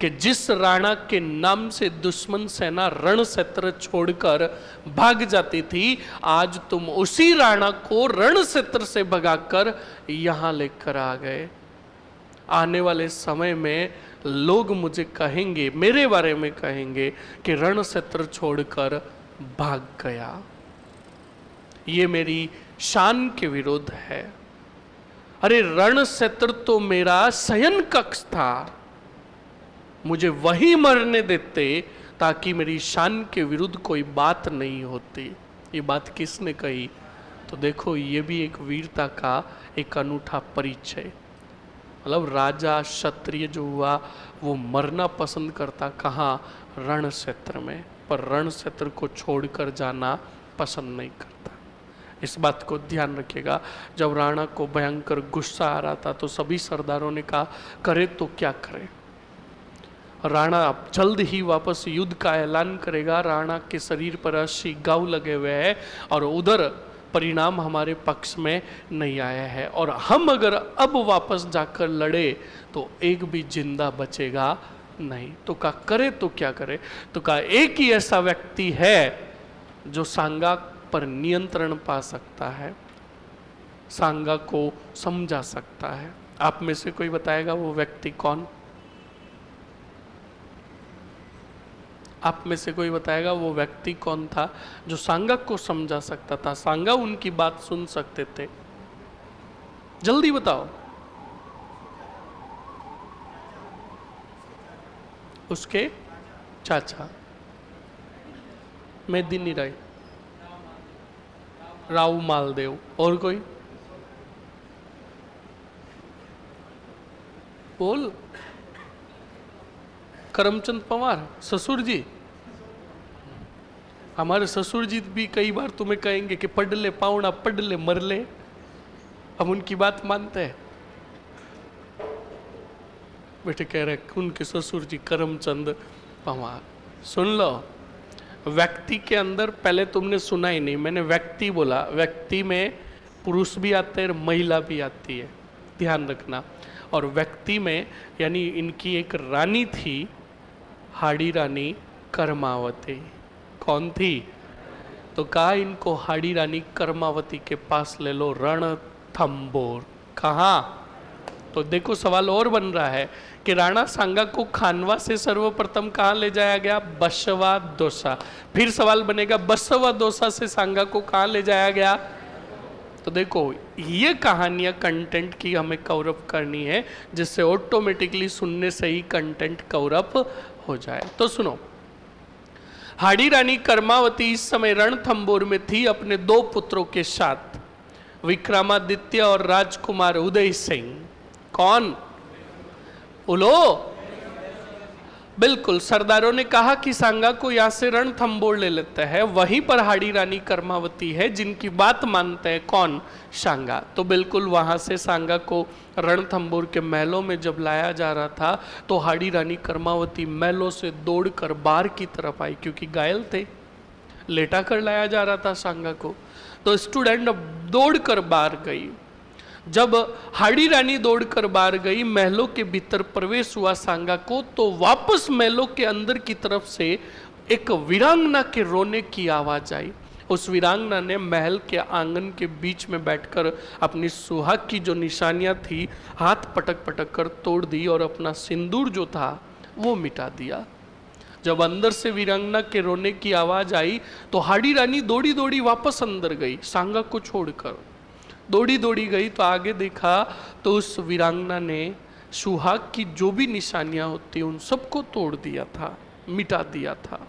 कि जिस राणा के नाम से दुश्मन सेना रण क्षेत्र छोड़कर भाग जाती थी, आज तुम उसी राणा को रण क्षेत्र से भगाकर यहां लेकर आ गए। आने वाले समय में लोग मुझे कहेंगे, मेरे बारे में कहेंगे कि रण क्षेत्र छोड़कर भाग गया। ये मेरी शान के विरुद्ध है। अरे रण क्षेत्र तो मेरा शयन कक्ष था, मुझे वही मरने देते ताकि मेरी शान के विरुद्ध कोई बात नहीं होती। ये बात किसने कही? तो देखो, ये भी एक वीरता का एक अनूठा परिचय। मतलब राजा क्षत्रिय जो हुआ वो मरना पसंद करता कहाँ? रण क्षेत्र में, पर रण क्षेत्र को छोड़कर जाना पसंद नहीं करता। इस बात को ध्यान रखिएगा। जब राणा को भयंकर गुस्सा आ रहा था तो सभी सरदारों ने कहा, करे तो क्या करे। राणा जल्द ही वापस युद्ध का ऐलान करेगा। राणा के शरीर पर 80 घाव लगे हुए हैं और उधर परिणाम हमारे पक्ष में नहीं आया है, और हम अगर अब वापस जाकर लड़े तो एक भी जिंदा बचेगा नहीं। तो कहा करे तो क्या करे? तो कहा एक ही ऐसा व्यक्ति है जो सांगा पर नियंत्रण पा सकता है, सांगा को समझा सकता है। आप में से कोई बताएगा वो व्यक्ति कौन? आप में से कोई बताएगा वो व्यक्ति कौन था जो सांगा को समझा सकता था, सांगा उनकी बात सुन सकते थे? जल्दी बताओ। उसके चाचा मेदिनी राय, राव मालदेव, और कोई बोल? करमचंद पवार, ससुर जी। हमारे ससुर जी भी कई बार तुम्हें कहेंगे कि पढ़ ले पावना, पढ़ ले मर ले। हम उनकी बात मानते हैं। बेटे कह रहे उनके ससुर जी करमचंद पवार। सुन लो, व्यक्ति के अंदर पहले तुमने सुना ही नहीं, मैंने व्यक्ति बोला। व्यक्ति में पुरुष भी आते हैं, महिला भी आती है, ध्यान रखना। और व्यक्ति में यानी इनकी एक रानी थी, हाड़ी रानी कर्मावती। कौन थी? तो कहा इनको हाड़ी रानी कर्मावती के पास ले लो, रणथंबोर। कहाँ? तो देखो सवाल और बन रहा है कि राणा सांगा को खानवा से सर्वप्रथम कहाँ ले जाया गया? बसवा दोसा। फिर सवाल बनेगा बसवा दोसा से सांगा को कहाँ ले जाया गया? तो देखो ये कहानियां कंटेंट की हमें कवरअप करनी है, जिससे ऑटोमेटिकली सुनने से ही कंटेंट कवरअप हो जाए। तो सुनो, हाड़ी रानी कर्मावती इस समय रणथंबोर में थी अपने 2 पुत्रों के साथ, विक्रमादित्य और राजकुमार उदय सिंह। कौन? बोलो। बिल्कुल, सरदारों ने कहा कि सांगा को यहां से रणथंबोर ले लेते हैं। वहीं पर हाड़ी रानी कर्मावती है जिनकी बात मानते हैं। कौन? सांगा। तो बिल्कुल वहां से सांगा को रणथंबोर के महलों में जब लाया जा रहा था तो हाड़ी रानी कर्मावती महलों से दौड़कर बाहर की तरफ आई, क्योंकि घायल थे, लेटा कर लाया जा रहा था सांगा को। तो स्टूडेंट दौड़कर बाहर गई। जब हाड़ी रानी दौड़कर बाहर गई, महलों के भीतर प्रवेश हुआ सांगा को, तो वापस महलों के अंदर की तरफ से एक वीरांगना के रोने की आवाज आई। उस वीरांगना ने महल के आंगन के बीच में बैठकर अपनी सुहाग की जो निशानियां थी हाथ पटक पटक कर तोड़ दी और अपना सिंदूर जो था वो मिटा दिया। जब अंदर से वीरांगना के रोने की आवाज आई तो हाड़ी रानी दौड़ी दौड़ी वापस अंदर गई, सांगा को छोड़कर दौड़ी दौड़ी गई। तो आगे देखा तो उस वीरांगना ने सुहाग की जो भी निशानियां होती उन सबको तोड़ दिया था, मिटा दिया था।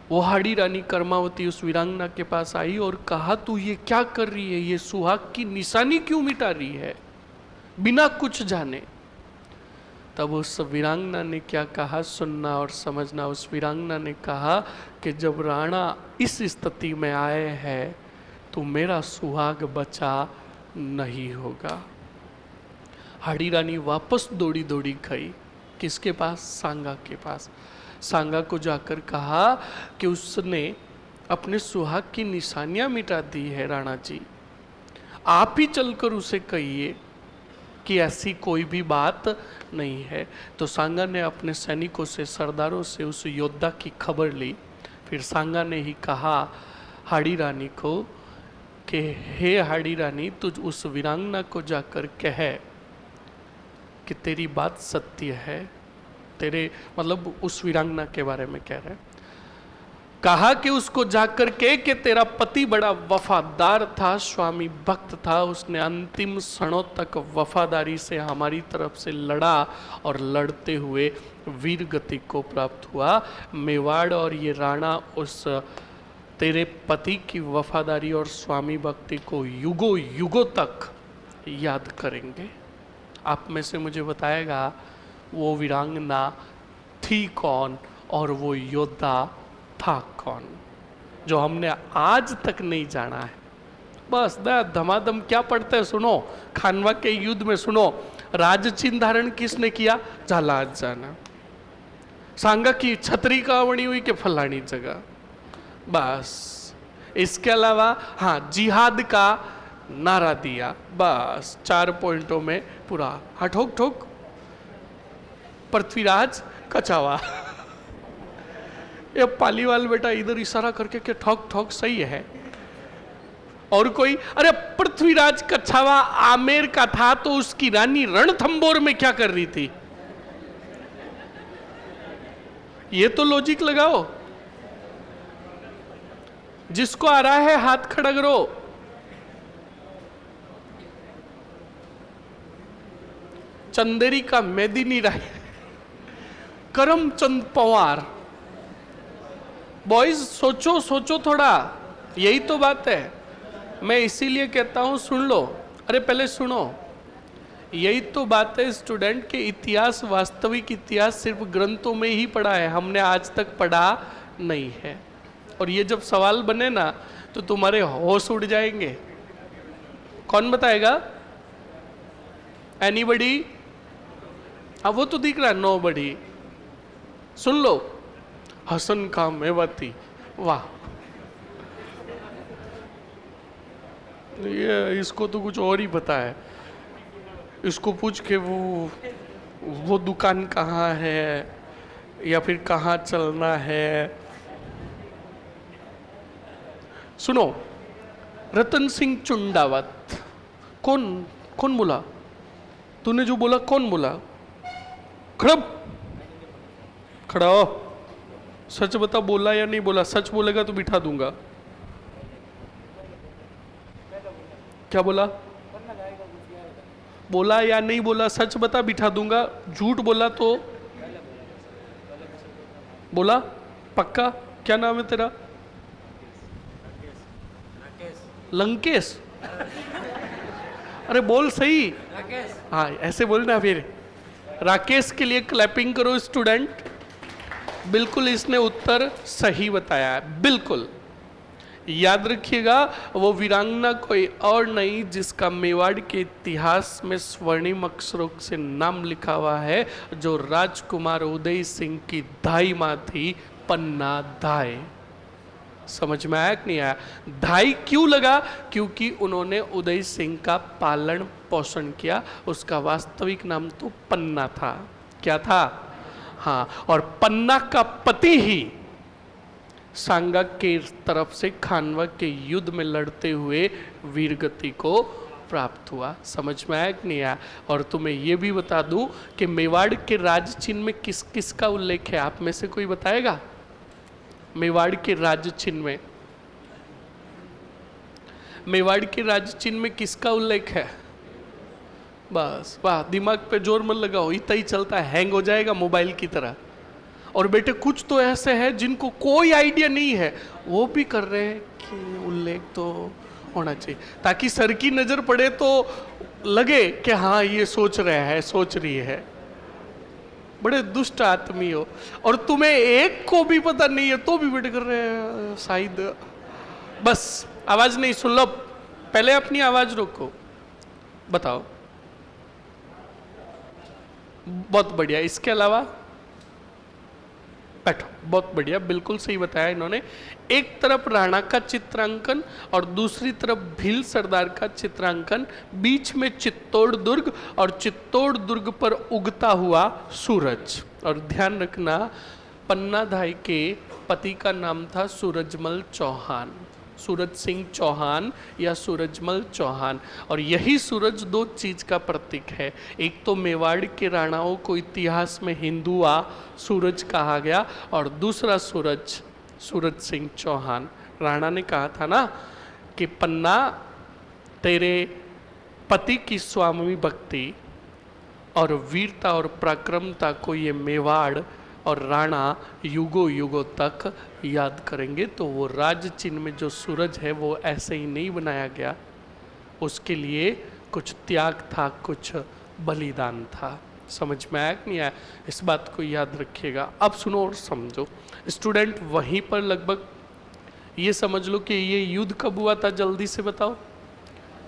वो हाड़ी रानी कर्मावती उस वीरांगना के पास आई और कहा, तू ये क्या कर रही है? ये सुहाग की निशानी क्यों मिटा रही है बिना कुछ जाने? तब उस वीरांगना ने क्या कहा, सुनना और समझना। उस वीरांगना ने कहा कि जब राणा इस स्थिति में आए हैं तो मेरा सुहाग बचा नहीं होगा। हाड़ी रानी वापस दौड़ी दौड़ी गई, किसके पास? सांगा के पास। सांगा को जाकर कहा कि उसने अपने सुहाग की निशानियां मिटा दी है राणा जी, आप ही चलकर उसे कहिए कि ऐसी कोई भी बात नहीं है। तो सांगा ने अपने सैनिकों से, सरदारों से उस योद्धा की खबर ली। फिर सांगा ने ही कहा हाड़ी रानी को कि हे हाड़ी रानी, तुझ उस वीरांगना को जाकर कह कि तेरी बात सत्य है। तेरे मतलब उस वीरांगना के बारे में कह रहे हैं। कहा कि उसको जाकर के कि तेरा पति बड़ा वफादार था, स्वामी भक्त था, उसने अंतिम क्षणों तक वफादारी से हमारी तरफ से लड़ा और लड़ते हुए वीर गति को प्राप्त हुआ। मेवाड़ और ये राणा उस तेरे पति की वफादारी और स्वामी भक्ति को युगों युगों तक याद करेंगे। आप में से मुझे बताएगा वो वीरांगना थी कौन और वो योद्धा था कौन, जो हमने आज तक नहीं जाना है। बस धमाधम क्या पढ़ते हैं सुनो, खानवा के युद्ध में सुनो, राजचिन्ह धारण किसने किया? झालाज जाना। सांगा की छतरी कहाँ बनी हुई? के फलानी जगह। बस इसके अलावा हाँ, जिहाद का नारा दिया, बस 4 पॉइंटों में पूरा। हाँ, ठोक ठोक पृथ्वीराज कछावा। ये पालीवाल बेटा इधर इशारा करके कि ठोक ठोक सही है। और कोई? अरे पृथ्वीराज कछावा आमेर का था तो उसकी रानी रणथंबोर में क्या कर रही थी? ये तो लॉजिक लगाओ। जिसको आ रहा है हाथ खड़ा करो। चंदेरी का मेदिनी राय, करमचंद पवार। बॉयज सोचो सोचो थोड़ा, यही तो बात है। मैं इसीलिए कहता हूं सुन लो। अरे पहले सुनो, यही तो बात है स्टूडेंट के इतिहास, वास्तविक इतिहास सिर्फ ग्रंथों में ही पढ़ा है, हमने आज तक पढ़ा नहीं है। और ये जब सवाल बने ना तो तुम्हारे होश उड़ जाएंगे। कौन बताएगा? एनीबडी? अब वो तो दिख रहा है, नोबडी। सुन लो, हसन का मेवाती। वाह, ये इसको तो कुछ और ही पता है। इसको पूछ के वो दुकान कहाँ है या फिर कहाँ चलना है। सुनो, रतन सिंह चुंडावत। कौन कौन बोला? तूने जो बोला कौन बोला? खड़ा हो, सच बता, बोला या नहीं बोला? सच बोलेगा तो बिठा दूंगा। क्या बोला? बोला या नहीं बोला? सच बता, बिठा दूंगा। झूठ बोला तो? बोला पक्का? क्या नाम है तेरा? लंकेश। अरे बोल सही। हाँ, ऐसे बोलना। फिर राकेश के लिए क्लैपिंग करो स्टूडेंट। बिल्कुल, इसने उत्तर सही बताया है, बिल्कुल। याद रखिएगा, वो वीरांगना कोई और नहीं जिसका मेवाड़ के इतिहास में स्वर्णिम अक्षरों से नाम लिखा हुआ है, जो राजकुमार उदय सिंह की दाई माँ थी, पन्ना दाई। समझ में आया कि नहीं आया? दाई क्यों लगा? क्योंकि उन्होंने उदय सिंह का पालन पोषण किया। उसका वास्तविक नाम तो पन्ना था। क्या था? हाँ, और पन्ना का पति ही सांगा के तरफ से खानवा के युद्ध में लड़ते हुए वीरगति को प्राप्त हुआ। समझ में आया कि नहीं आया? और तुम्हें यह भी बता दूं कि मेवाड़ के राज चिन्ह में किस किस का उल्लेख है? आप में से कोई बताएगा? मेवाड़ के राज चिन्ह में, मेवाड़ के राज चिन्ह में किसका उल्लेख है? बस वाह, दिमाग पे जोर मत लगाओ, इतना ही चलता है, हैंग हो जाएगा मोबाइल की तरह। और बेटे कुछ तो ऐसे हैं जिनको कोई आइडिया नहीं है, वो भी कर रहे हैं कि उल्लेख तो होना चाहिए, ताकि सर की नजर पड़े तो लगे कि हाँ ये सोच रहे हैं, सोच रही है। बड़े दुष्ट आदमी हो, और तुम्हें एक को भी पता नहीं है तो भी वेट कर रहे हैं शायद। बस आवाज नहीं सुन लो, पहले अपनी आवाज रोको, बताओ। बहुत बढ़िया, इसके अलावा बैठो, बहुत बढ़िया, बिल्कुल सही बताया इन्होंने। एक तरफ राणा का चित्रांकन और दूसरी तरफ भील सरदार का चित्रांकन, बीच में चित्तौड़ दुर्ग और चित्तौड़ दुर्ग पर उगता हुआ सूरज। और ध्यान रखना, पन्नाधाय के पति का नाम था सूरजमल चौहान, सूरज सिंह चौहान या सूरजमल चौहान। और यही सूरज दो चीज का प्रतीक है, एक तो मेवाड़ के राणाओं को इतिहास में हिंदुआ सूरज कहा गया, और दूसरा सूरज सूरज सिंह चौहान। राणा ने कहा था ना कि पन्ना, तेरे पति की स्वामी भक्ति और वीरता और पराक्रमता को ये मेवाड़ और राणा युगों युगों तक याद करेंगे। तो वो राज चिन्ह में जो सूरज है वो ऐसे ही नहीं बनाया गया, उसके लिए कुछ त्याग था, कुछ बलिदान था। समझ में आया कि नहीं आया? इस बात को याद रखिएगा। अब सुनो और समझो स्टूडेंट, वहीं पर लगभग ये समझ लो कि ये युद्ध कब हुआ था, जल्दी से बताओ।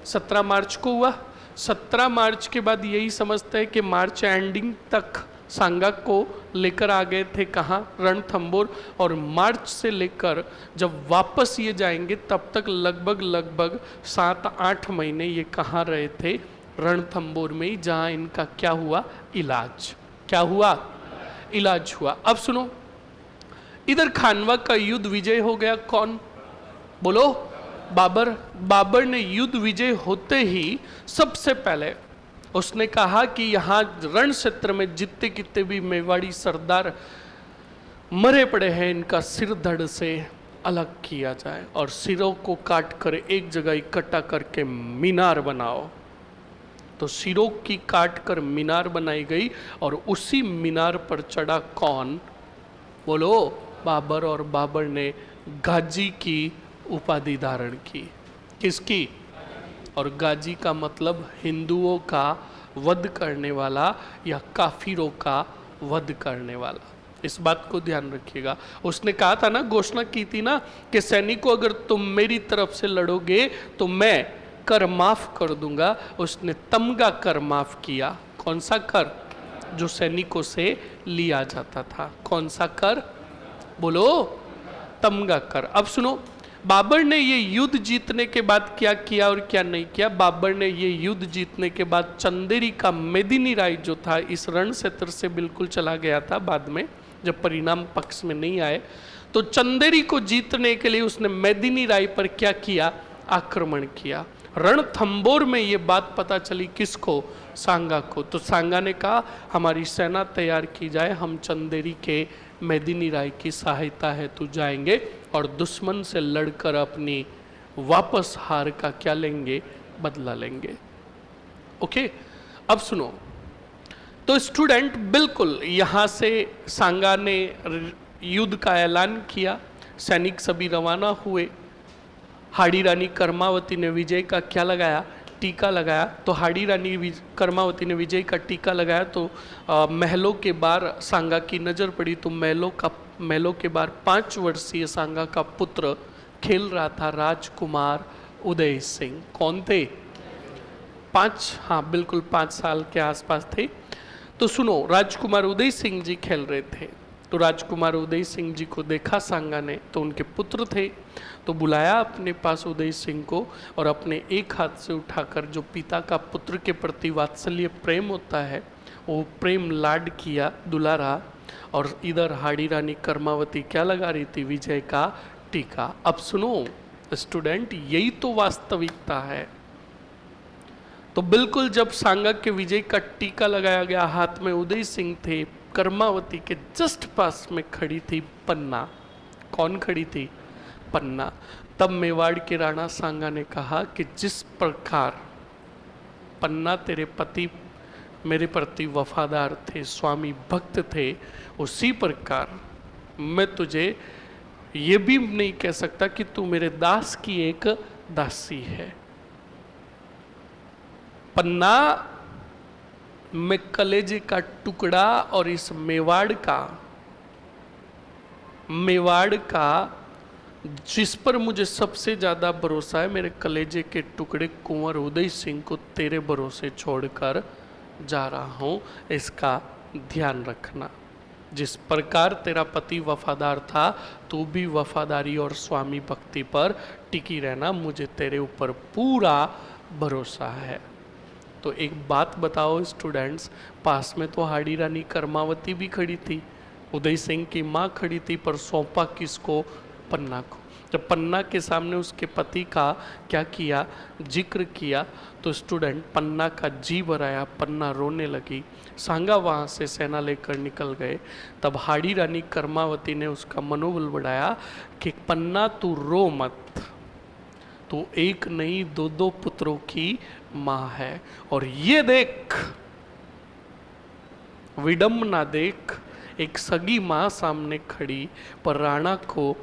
17 मार्च को हुआ। 17 मार्च के बाद यही समझते हैं कि मार्च एंडिंग तक सांगा को लेकर आ गए थे, कहाँ? रणथंबोर। और मार्च से लेकर जब वापस ये जाएंगे तब तक लगभग 7-8 महीने ये कहाँ रहे थे? रणथंबोर में ही, जहाँ इनका क्या हुआ? इलाज। क्या हुआ? इलाज हुआ। अब सुनो, इधर खानवा का युद्ध विजय हो गया। कौन? बोलो। बाबर। बाबर ने युद्ध विजय होते ही सबसे पहले उसने कहा कि यहाँ रण क्षेत्र में जितने कितने भी मेवाड़ी सरदार मरे पड़े हैं, इनका सिर धड़ से अलग किया जाए और सिरों को काट कर एक जगह इकट्ठा करके मीनार बनाओ। तो सिरों की काट कर मीनार बनाई गई, और उसी मीनार पर चढ़ा कौन? बोलो। बाबर। और बाबर ने गाजी की उपाधि धारण की। किसकी? और गाजी का मतलब हिंदुओं का वध करने वाला या काफिरों का वध करने वाला। इस बात को ध्यान रखिएगा। उसने कहा था ना, घोषणा की थी ना कि सैनिकों अगर तुम मेरी तरफ से लड़ोगे तो मैं कर माफ कर दूंगा। उसने तमगा कर माफ किया। कौन सा कर? जो सैनिकों से लिया जाता था। कौन सा कर? बोलो। तमगा कर। अब सुनो, बाबर ने ये युद्ध जीतने के बाद क्या किया और क्या नहीं किया? बाबर ने ये युद्ध जीतने के बाद चंदेरी का मेदिनी राय जो था इस रण क्षेत्र से बिल्कुल चला गया था। बाद में जब परिणाम पक्ष में नहीं आए तो चंदेरी को जीतने के लिए उसने मेदिनी राय पर क्या किया? आक्रमण किया। रणथंबोर में ये बात पता चली किसको? सांगा को। तो सांगा ने कहा हमारी सेना तैयार की जाए, हम चंदेरी के मेदिनी राय की सहायता है तो जाएंगे और दुश्मन से लड़कर अपनी वापस हार का क्या लेंगे? बदला लेंगे। ओके, अब सुनो। तो स्टूडेंट, बिल्कुल यहां से सांगा ने युद्ध का ऐलान किया, सैनिक सभी रवाना हुए। हाड़ी रानी कर्मावती ने विजय का क्या लगाया? टीका लगाया। तो हाड़ी रानी कर्मावती ने विजय का टीका लगाया तो महलों के बाहर सांगा की नज़र पड़ी। तो महलों के बाहर 5 वर्षीय सांगा का पुत्र खेल रहा था, राजकुमार उदय सिंह। कौन थे? 5, हाँ बिल्कुल 5 साल के आसपास थे। तो सुनो, राजकुमार उदय सिंह जी खेल रहे थे। तो राजकुमार उदय सिंह जी को देखा सांगा ने, तो उनके पुत्र थे, तो बुलाया अपने पास उदय सिंह को और अपने एक हाथ से उठाकर, जो पिता का पुत्र के प्रति वात्सल्य प्रेम होता है वो प्रेम लाड किया, दुलारा। और इधर हाड़ी रानी कर्मावती क्या लगा रही थी? विजय का टीका। अब सुनो स्टूडेंट, यही तो वास्तविकता है। तो बिल्कुल जब सांगा के विजय का टीका लगाया गया, हाथ में उदय सिंह थे, कर्मावती के जस्ट पास में खड़ी थी पन्ना। कौन खड़ी थी? पन्ना। तब मेवाड़ के राणा सांगा ने कहा कि जिस प्रकार पन्ना तेरे पति मेरे प्रति वफादार थे, स्वामी भक्त थे, उसी प्रकार मैं तुझे ये भी नहीं कह सकता कि तू मेरे दास की एक दासी है। पन्ना मैं कलेजे का टुकड़ा और इस मेवाड़ का जिस पर मुझे सबसे ज़्यादा भरोसा है, मेरे कलेजे के टुकड़े कुंवर उदय सिंह को तेरे भरोसे छोड़कर जा रहा हूँ, इसका ध्यान रखना। जिस प्रकार तेरा पति वफादार था, तू भी वफादारी और स्वामी भक्ति पर टिकी रहना, मुझे तेरे ऊपर पूरा भरोसा है। तो एक बात बताओ स्टूडेंट्स, पास में तो हाड़ी रानी कर्मावती भी खड़ी थी, उदय सिंह की माँ खड़ी थी, पर सौंपा किसको? पन्ना को। जब पन्ना के सामने उसके पति का क्या किया, जिक्र किया, तो स्टूडेंट पन्ना का जी भराया, पन्ना रोने लगी। सांगा वहाँ से सेना लेकर निकल गए। तब हाड़ी रानी कर्मावती ने उसका मनोबल बढ़ाया कि पन्ना तू रो मत, तू एक नहीं दो दो पुत्रों की माँ है। और ये देख, विडम्बना देख, एक सगी माँ सामने खड़ी, पर राणा को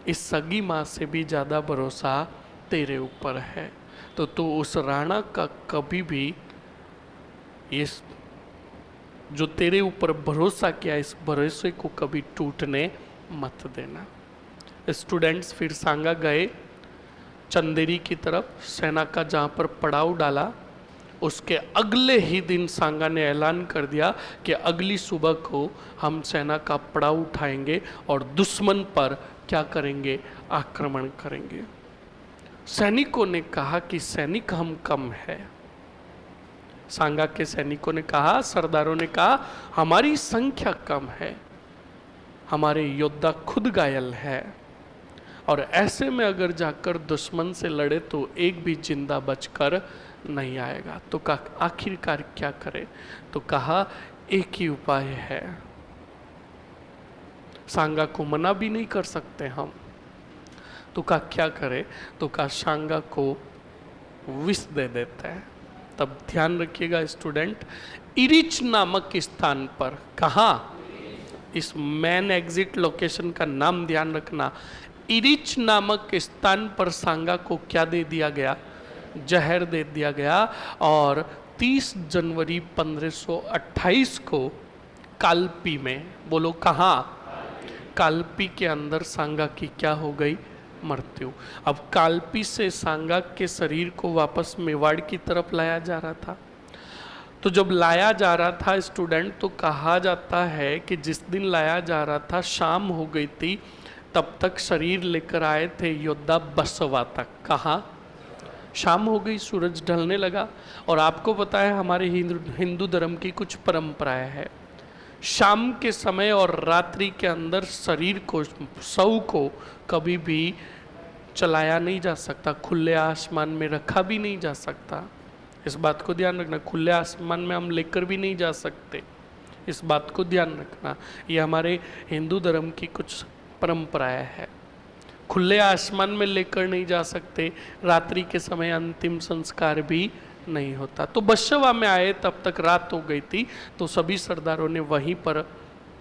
इस सगी माँ से भी ज़्यादा भरोसा तेरे ऊपर है। तो तू उस राणा का कभी भी इस जो तेरे ऊपर भरोसा किया, इस भरोसे को कभी टूटने मत देना। स्टूडेंट्स फिर सांगा गए चंदेरी की तरफ, सेना का जहाँ पर पड़ाव डाला, उसके अगले ही दिन सांगा ने ऐलान कर दिया कि अगली सुबह को हम सेना का पड़ाव उठाएंगे और दुश्मन पर क्या करेंगे? आक्रमण करेंगे। सैनिकों ने कहा कि सैनिक हम कम है। सांगा के सैनिकों ने कहा, सरदारों ने कहा, हमारी संख्या कम है, हमारे योद्धा खुद घायल है, और ऐसे में अगर जाकर दुश्मन से लड़े तो एक भी जिंदा बचकर नहीं आएगा। तो आखिरकार क्या करें? तो कहा एक ही उपाय है, सांगा को मना भी नहीं कर सकते हम। तो कहा क्या करें? तो कहा सांगा को विष दे देते हैं। तब ध्यान रखिएगा स्टूडेंट, इरिच नामक स्थान पर, कहा? इस मेन एग्जिट लोकेशन का नाम ध्यान रखना। इरिच नामक स्थान पर सांगा को क्या दे दिया गया? जहर दे दिया गया। और 30 जनवरी 1528 को कालपी में, बोलो कहाँ? कालपी के अंदर सांगा की क्या हो गई? मृत्यु। अब कालपी से सांगा के शरीर को वापस मेवाड़ की तरफ लाया जा रहा था। तो जब लाया जा रहा था स्टूडेंट, तो कहा जाता है कि जिस दिन लाया जा रहा था शाम हो गई थी, तब तक शरीर लेकर आए थे योद्धा बसवा तक। कहाँ? शाम हो गई, सूरज ढलने लगा। और आपको पता है हमारे हिंदू धर्म की कुछ परंपराएं हैं, शाम के समय और रात्रि के अंदर शरीर को, शव को कभी भी चलाया नहीं जा सकता, खुले आसमान में रखा भी नहीं जा सकता। इस बात को ध्यान रखना, खुले आसमान में हम लेकर भी नहीं जा सकते, इस बात को ध्यान रखना। ये हमारे हिंदू धर्म की कुछ परंपराएं हैं। खुले आसमान में लेकर नहीं जा सकते, रात्रि के समय अंतिम संस्कार भी नहीं होता। तो बसवा में आए, तब तक रात हो गई थी, तो सभी सरदारों ने वहीं पर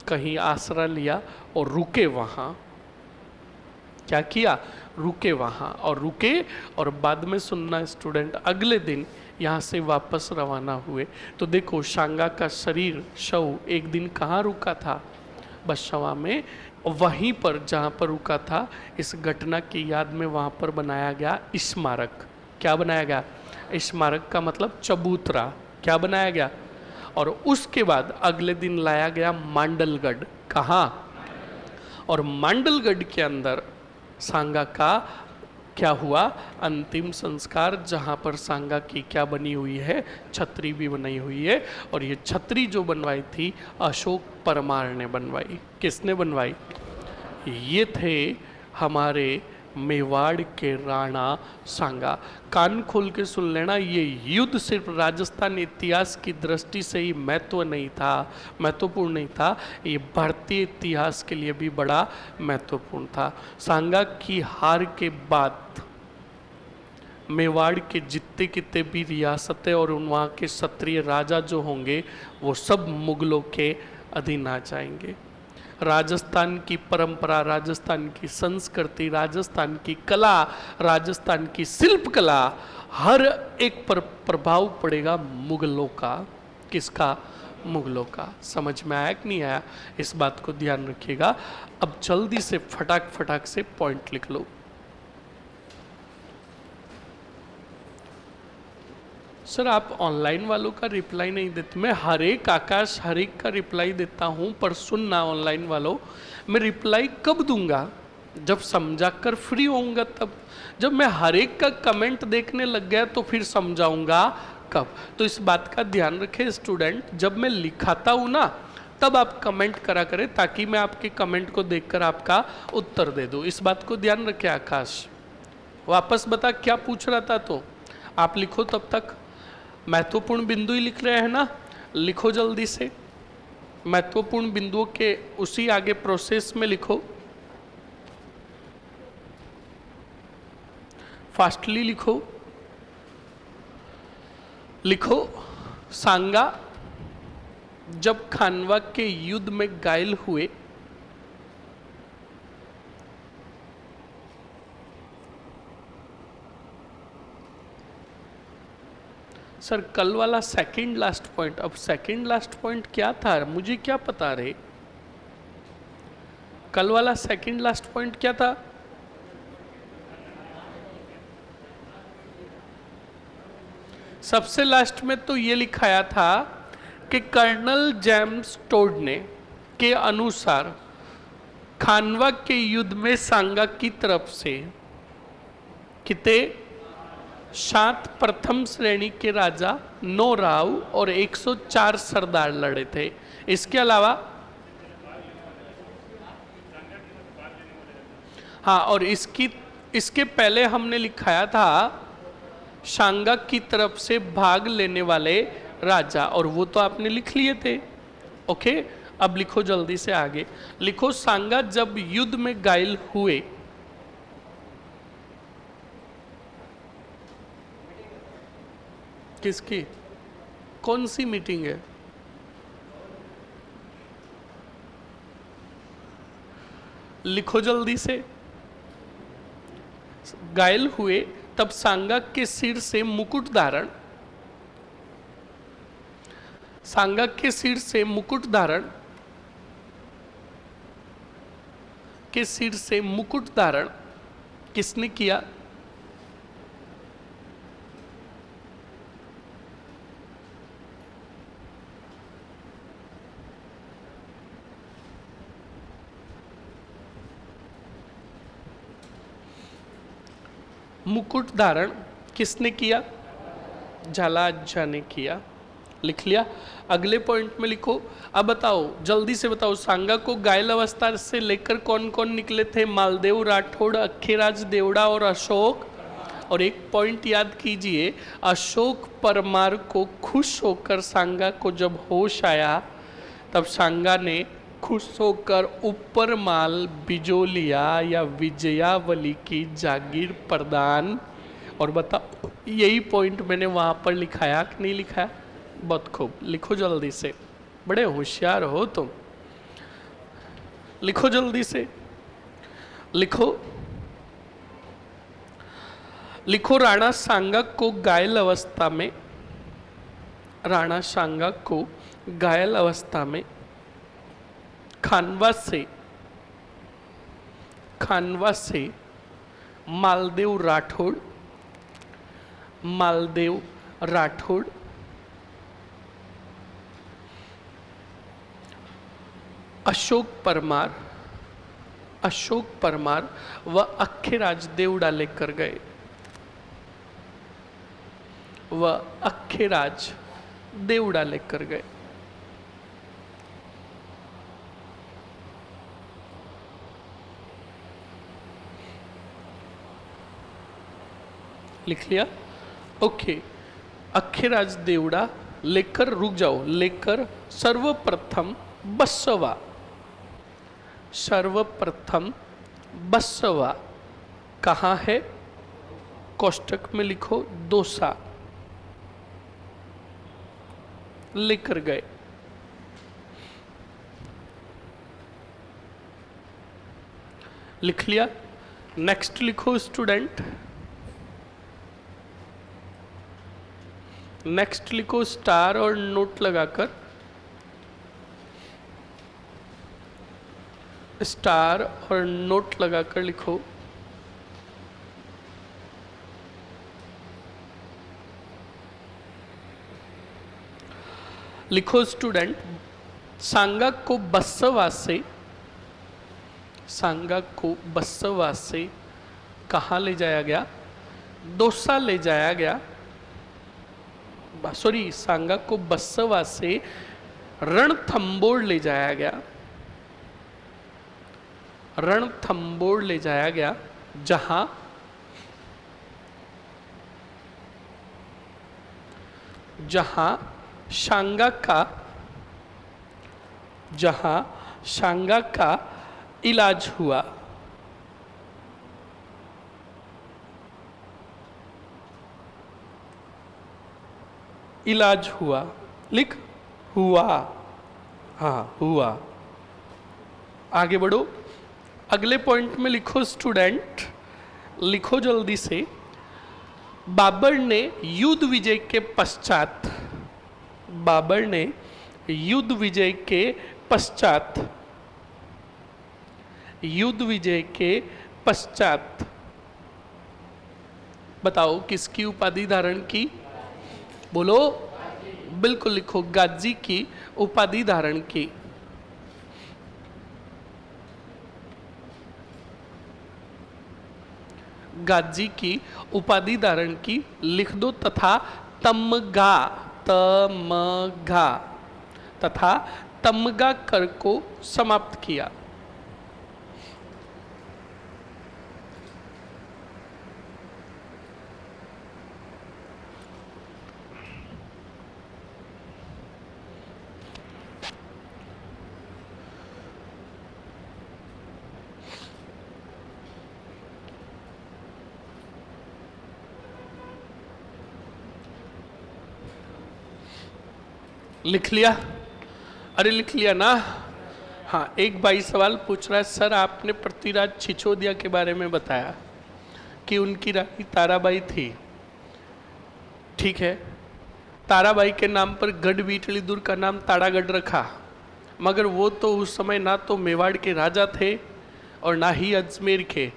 कहीं आसरा लिया और रुके वहाँ। क्या किया? रुके वहाँ और रुके, और बाद में सुनना स्टूडेंट, अगले दिन यहाँ से वापस रवाना हुए। तो देखो सांगा का शरीर, शव एक दिन कहाँ रुका था? बसवा में। वहीं पर जहाँ पर रुका था, इस घटना की याद में वहाँ पर बनाया गया स्मारक। क्या बनाया गया? स्मारक का मतलब चबूतरा। क्या बनाया गया? और उसके बाद अगले दिन लाया गया मांडलगढ़। कहाँ? और मांडलगढ़ के अंदर सांगा का क्या हुआ? अंतिम संस्कार, जहाँ पर सांगा की क्या बनी हुई है? छतरी भी बनाई हुई है। और ये छतरी जो बनवाई थी अशोक परमार ने बनवाई। किसने बनवाई? ये थे हमारे मेवाड़ के राणा सांगा। कान खोल के सुन लेना, ये युद्ध सिर्फ राजस्थान इतिहास की दृष्टि से ही महत्वपूर्ण नहीं था, ये भारतीय इतिहास के लिए भी बड़ा महत्वपूर्ण था। सांगा की हार के बाद मेवाड़ के जितने कितने भी रियासतें और वहाँ के क्षत्रिय राजा जो होंगे, वो सब मुगलों के अधीन आ जाएंगे। राजस्थान की परंपरा, राजस्थान की संस्कृति, राजस्थान की कला, राजस्थान की शिल्प कला, हर एक पर प्रभाव पड़ेगा मुगलों का। किसका? मुगलों का। समझ में आया कि नहीं आया? इस बात को ध्यान रखिएगा। अब जल्दी से फटाक फटाक से पॉइंट लिख लो। सर आप ऑनलाइन वालों का रिप्लाई नहीं देते। मैं हर एक आकाश हर एक का रिप्लाई देता हूं, पर सुनना ऑनलाइन वालों, मैं रिप्लाई कब दूंगा? जब समझा कर फ्री होऊंगा तब। जब मैं हर एक का कमेंट देखने लग गया तो फिर समझाऊंगा कब? तो इस बात का ध्यान रखें स्टूडेंट, जब मैं लिखाता हूं ना तब आप कमेंट करा करें, ताकि मैं आपके कमेंट को देखकर आपका उत्तर दे दूं। इस बात को ध्यान रखें। आकाश वापस बता क्या पूछ रहा था? तो आप लिखो तब तक। महत्वपूर्ण बिंदु ही लिख रहे हैं ना, लिखो जल्दी से। महत्वपूर्ण बिंदुओं के उसी आगे प्रोसेस में लिखो, फास्टली लिखो। लिखो सांगा जब खानवा के युद्ध में घायल हुए, सर कल वाला सेकंड लास्ट पॉइंट, अब सेकंड लास्ट पॉइंट क्या था? मुझे क्या पता रे, कल वाला सेकंड लास्ट पॉइंट क्या था? सबसे लास्ट में तो ये लिखाया था कि कर्नल जेम्स टोड ने के अनुसार खानवा के युद्ध में सांगा की तरफ से कितने 7 प्रथम श्रेणी के राजा, 9 राव और 104 सरदार लड़े थे। इसके अलावा हाँ, और इसके पहले हमने लिखाया था सांगा की तरफ से भाग लेने वाले राजा, और वो तो आपने लिख लिए थे। ओके, अब लिखो जल्दी से आगे। लिखो सांगा जब युद्ध में घायल हुए, किसकी? कौन सी मीटिंग है? लिखो जल्दी से। घायल हुए तब सांगा के सिर से मुकुट धारण, सांगा के सिर से मुकुट धारण, के सिर से मुकुट धारण किसने किया? मुकुट धारण किसने किया? झालाझा ने किया। लिख लिया। अगले पॉइंट में लिखो। अब बताओ जल्दी से बताओ, सांगा को घायल अवस्था से लेकर कौन कौन निकले थे? मालदेव राठौड़, अक्खेराज देवड़ा और अशोक। और एक पॉइंट याद कीजिए, अशोक परमार को खुश होकर सांगा को जब होश आया तब सांगा ने खुश होकर ऊपर माल बिजोलिया या विजयावली की जागीर प्रदान। और बताओ यही पॉइंट मैंने वहाँ पर लिखाया कि नहीं लिखाया? बहुत खूब, लिखो जल्दी से, बड़े होशियार हो तुम। लिखो जल्दी से, लिखो। लिखो राणा सांगा को घायल अवस्था में, राणा सांगा को घायल अवस्था में खानवा से मालदेव राठौड़ अशोक परमार व अक्खेराज देवड़ा लेकर गए, लिख लिया? ओके, अक्खेराज देवड़ा लेकर, रुक जाओ, लेकर सर्वप्रथम बसवा कहाँ है? कोष्टक में लिखो दोसा, लेकर गए। लिख लिया? नेक्स्ट लिखो स्टूडेंट, नेक्स्ट लिखो स्टार और नोट लगाकर, स्टार और नोट लगाकर लिखो। लिखो स्टूडेंट, सांगा को बसवासे, सांगा को बसवासे कहाँ ले जाया गया? दौसा ले जाया गया। सॉरी, सांगा को बसवासे रणथंबोर ले जाया गया, रणथंबोर ले जाया गया, जहां जहां सांगा का, जहां सांगा का इलाज हुआ। इलाज हुआ, लिख हुआ, हाँ हुआ। आगे बढ़ो, अगले पॉइंट में लिखो स्टूडेंट, लिखो जल्दी से। बाबर ने युद्ध विजय के पश्चात, बाबर ने युद्ध विजय के पश्चात, युद्ध विजय के पश्चात बताओ किसकी उपाधि धारण की? बोलो, बिल्कुल लिखो, गाजी की उपाधि धारण की। गाजी की उपाधि धारण की लिख दो, तथा तमगा, तमगा, तथा तमगा कर को समाप्त किया। लिख लिया? अरे लिख लिया ना? हाँ, एक भाई सवाल पूछ रहा है, सर आपने पृथ्वीराज छिछोदिया के बारे में बताया कि उनकी रानी ताराबाई थी। ठीक है, ताराबाई के नाम पर गढ़ बीटली दुर्ग का नाम ताड़ागढ़ रखा, मगर वो तो उस समय ना तो मेवाड़ के राजा थे और ना ही अजमेर के।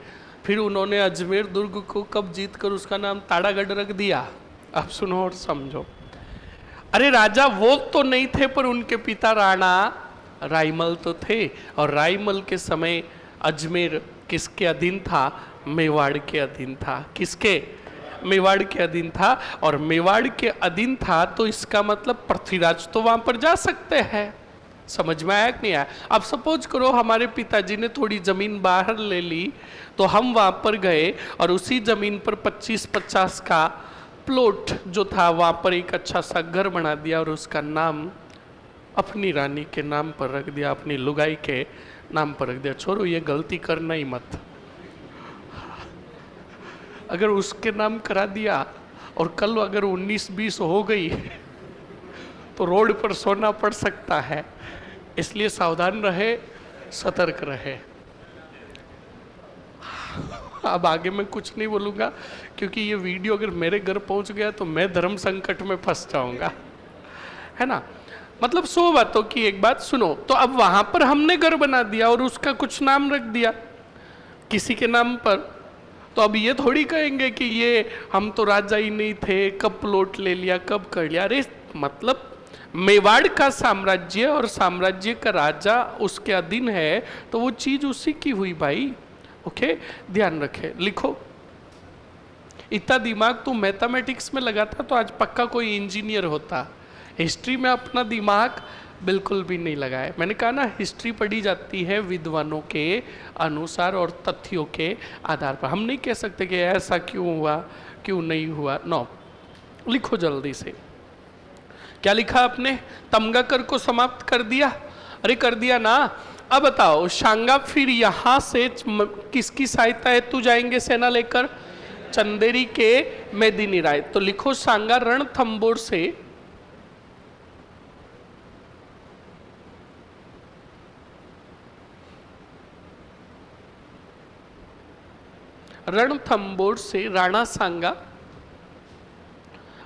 फिर उन्होंने अजमेर दुर्ग को कब जीत कर उसका नाम ताड़ागढ़ रख दिया? अब सुनो और समझो। अरे राजा वो तो नहीं थे, पर उनके पिता राणा रायमल तो थे, और रायमल के समय अजमेर किसके अधीन था? मेवाड़ के अधीन था। किसके? मेवाड़ के अधीन था, और मेवाड़ के अधीन था तो इसका मतलब पृथ्वीराज तो वहां पर जा सकते हैं। समझ में आया कि नहीं आया? अब सपोज करो हमारे पिताजी ने थोड़ी जमीन बाहर ले ली, तो हम वहां पर गए और उसी जमीन पर 25-50 का प्लॉट जो था वहां पर एक अच्छा सा घर बना दिया और उसका नाम अपनी रानी के नाम पर रख दिया, अपनी लुगाई के नाम पर रख दिया। छोड़ो, ये गलती करना ही मत। अगर उसके नाम करा दिया और कल अगर 19-20 हो गई तो रोड पर सोना पड़ सकता है, इसलिए सावधान रहे, सतर्क रहे। अब आगे मैं कुछ नहीं बोलूँगा, क्योंकि ये वीडियो अगर मेरे घर पहुँच गया तो मैं धर्म संकट में फंस जाऊँगा, है ना। मतलब 100 बातों की एक बात सुनो। तो अब वहाँ पर हमने घर बना दिया और उसका कुछ नाम रख दिया किसी के नाम पर, तो अब ये थोड़ी कहेंगे कि ये हम तो राजा ही नहीं थे, कब प्लॉट ले लिया, कब कर लिया। अरे मतलब मेवाड़ का साम्राज्य और साम्राज्य का राजा उसके अधीन है, तो वो चीज़ उसी की हुई भाई। ओके, ध्यान रखे। लिखो, इतना दिमाग तो मैथमेटिक्स में लगाता तो आज पक्का कोई इंजीनियर होता। हिस्ट्री में अपना दिमाग बिल्कुल भी नहीं लगाया। मैंने कहा ना, हिस्ट्री पढ़ी जाती है विद्वानों के अनुसार और तथ्यों के आधार पर। हम नहीं कह सकते कि ऐसा क्यों हुआ, क्यों नहीं हुआ। नो, लिखो जल्दी से। क्या लिखा आपने? तमगाकर को समाप्त कर दिया? अरे कर दिया ना। अब बताओ, सांगा फिर यहां से किसकी सहायता हेतु जाएंगे सेना लेकर? चंदेरी के मेदिनी राय। तो लिखो, सांगा रणथंबोर से रणथंबोर से राणा सांगा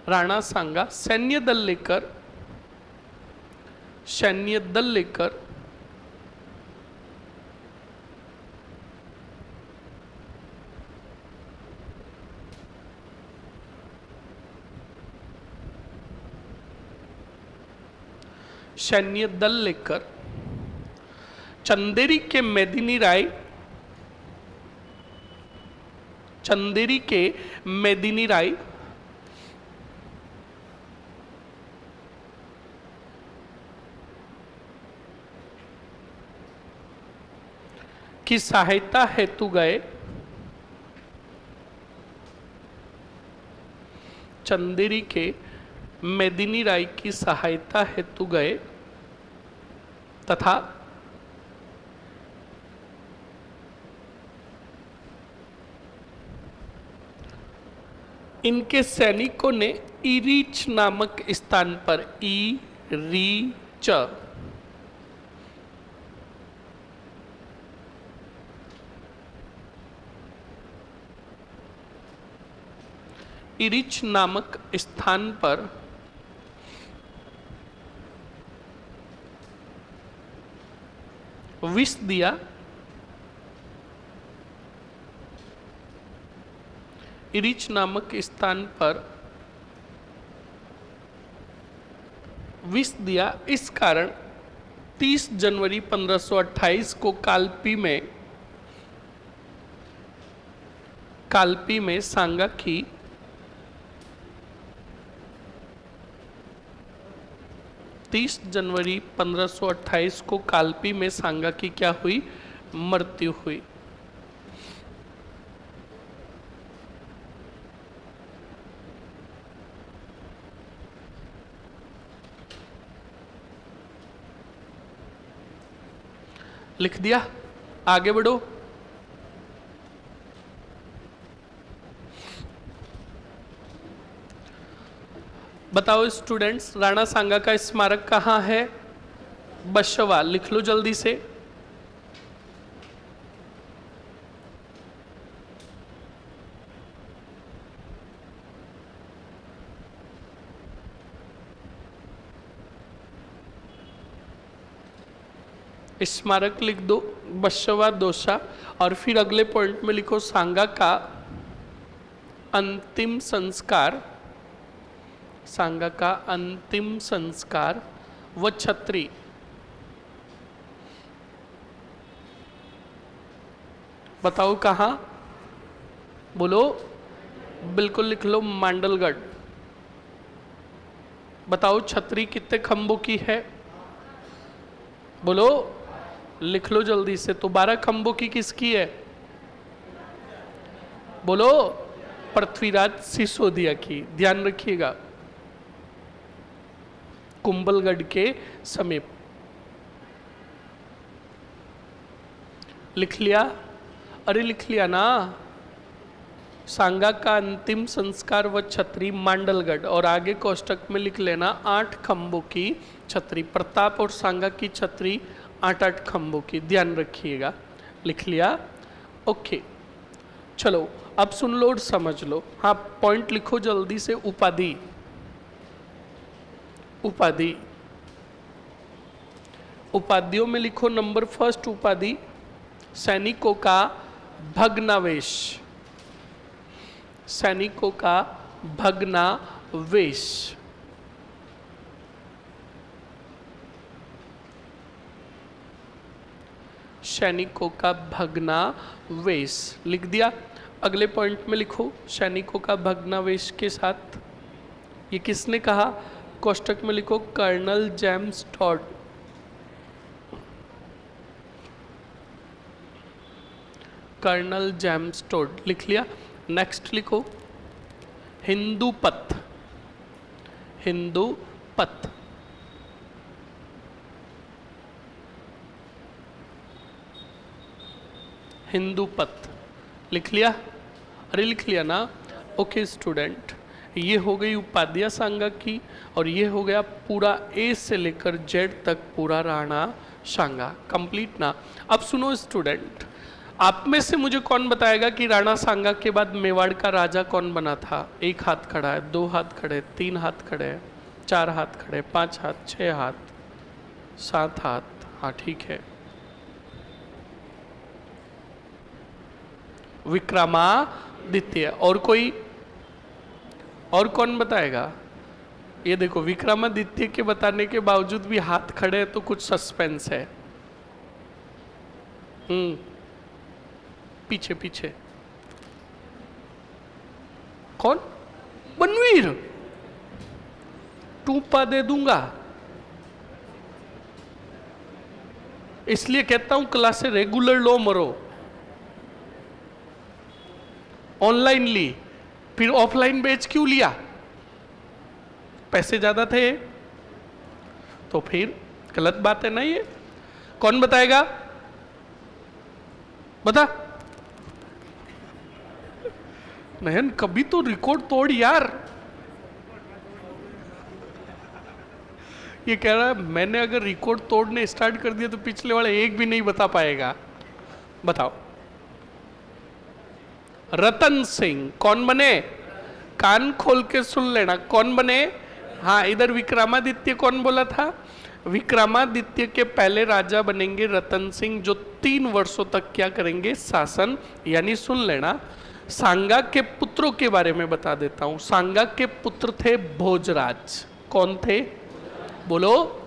राणा सांगा सैन्य दल लेकर चंदेरी के मेदिनी राय की सहायता हेतु गए। चंदेरी के मेदिनी राय की सहायता हेतु गए तथा इनके सैनिकों ने इरीच नामक स्थान पर इरीच नामक स्थान पर विष दिया। इरीच नामक स्थान पर विष दिया। इस कारण 30 जनवरी 1528 को कालपी में सांगा की 30 जनवरी 1528 को कालपी में सांगा की क्या हुई? मृत्यु हुई। लिख दिया, आगे बढ़ो। बताओ स्टूडेंट्स, राणा सांगा का स्मारक कहाँ है? बशवा। लिख लो जल्दी से। स्मारक लिख दो, बशवा दोसा, और फिर अगले पॉइंट में लिखो सांगा का अंतिम संस्कार, सांगा का अंतिम संस्कार व छत्री। बताओ कहाँ? बोलो, बिल्कुल लिख लो, मांडलगढ़। बताओ छत्री कितने खंभों की है? बोलो, लिख लो जल्दी से। तो 12 खंभों की किसकी है? बोलो, पृथ्वीराज सिसोदिया की। ध्यान रखिएगा, कुंभलगढ़ के समीप। लिख लिया? अरे लिख लिया ना। सांगा का अंतिम संस्कार व छत्री मांडलगढ़, और आगे कोष्टक में लिख लेना 8 खंभों की छत्री। प्रताप और सांगा की छत्री 8-8 खंभों की, ध्यान रखिएगा। लिख लिया? ओके, चलो अब सुन लो और समझ लो। हाँ, पॉइंट लिखो जल्दी से। उपाधि, उपाधि, उपाधियों में लिखो नंबर फर्स्ट उपाधि सैनिकों का भग्नावेश। सैनिकों का भग्नावेश। सैनिकों का भग्नावेश लिख दिया। अगले पॉइंट में लिखो सैनिकों का भग्नावेश के साथ, ये किसने कहा? कोष्टक में लिखो colonel James Tod. Colonel James Tod लिख लिया। नेक्स्ट लिखो हिंदू पथ। हिंदू पथ, हिंदू पथ लिख लिया? अरे लिख लिया ना। ओके स्टूडेंट, ये हो गई उपाध्याय सांगा की, और ये हो गया पूरा ए से लेकर जेड तक पूरा राणा सांगा कंप्लीट ना। अब सुनो स्टूडेंट, आप में से मुझे कौन बताएगा कि राणा सांगा के बाद मेवाड़ का राजा कौन बना था? एक हाथ खड़ा है, दो हाथ खड़े, तीन हाथ खड़े, चार हाथ खड़े, पांच हाथ, छह हाथ, सात हाथ। हाँ ठीक है, विक्रमादित्य। और कोई और कौन बताएगा? ये देखो, विक्रमादित्य के बताने के बावजूद भी हाथ खड़े हैं, तो कुछ सस्पेंस है। पीछे पीछे कौन? बनवीर। टूपा दे दूंगा, इसलिए कहता हूं क्लासे रेगुलर लो, मरो। ऑनलाइन ली, फिर ऑफलाइन बैच क्यों लिया? पैसे ज्यादा थे, तो फिर गलत बात है ना ये। कौन बताएगा? बता। नयन कभी तो रिकॉर्ड तोड़ यार। ये कह रहा है मैंने अगर रिकॉर्ड तोड़ने स्टार्ट कर दिया तो पिछले वाले एक भी नहीं बता पाएगा। बताओ। रतन सिंह कौन बने? कान खोल के सुन लेना, कौन बने? हाँ, इधर विक्रमादित्य कौन बोला था? विक्रमादित्य के पहले राजा बनेंगे रतन सिंह, जो 3 वर्षों तक क्या करेंगे? शासन। यानी सुन लेना, सांगा के पुत्रों के बारे में बता देता हूं। सांगा के पुत्र थे भोजराज। कौन थे? बोलो।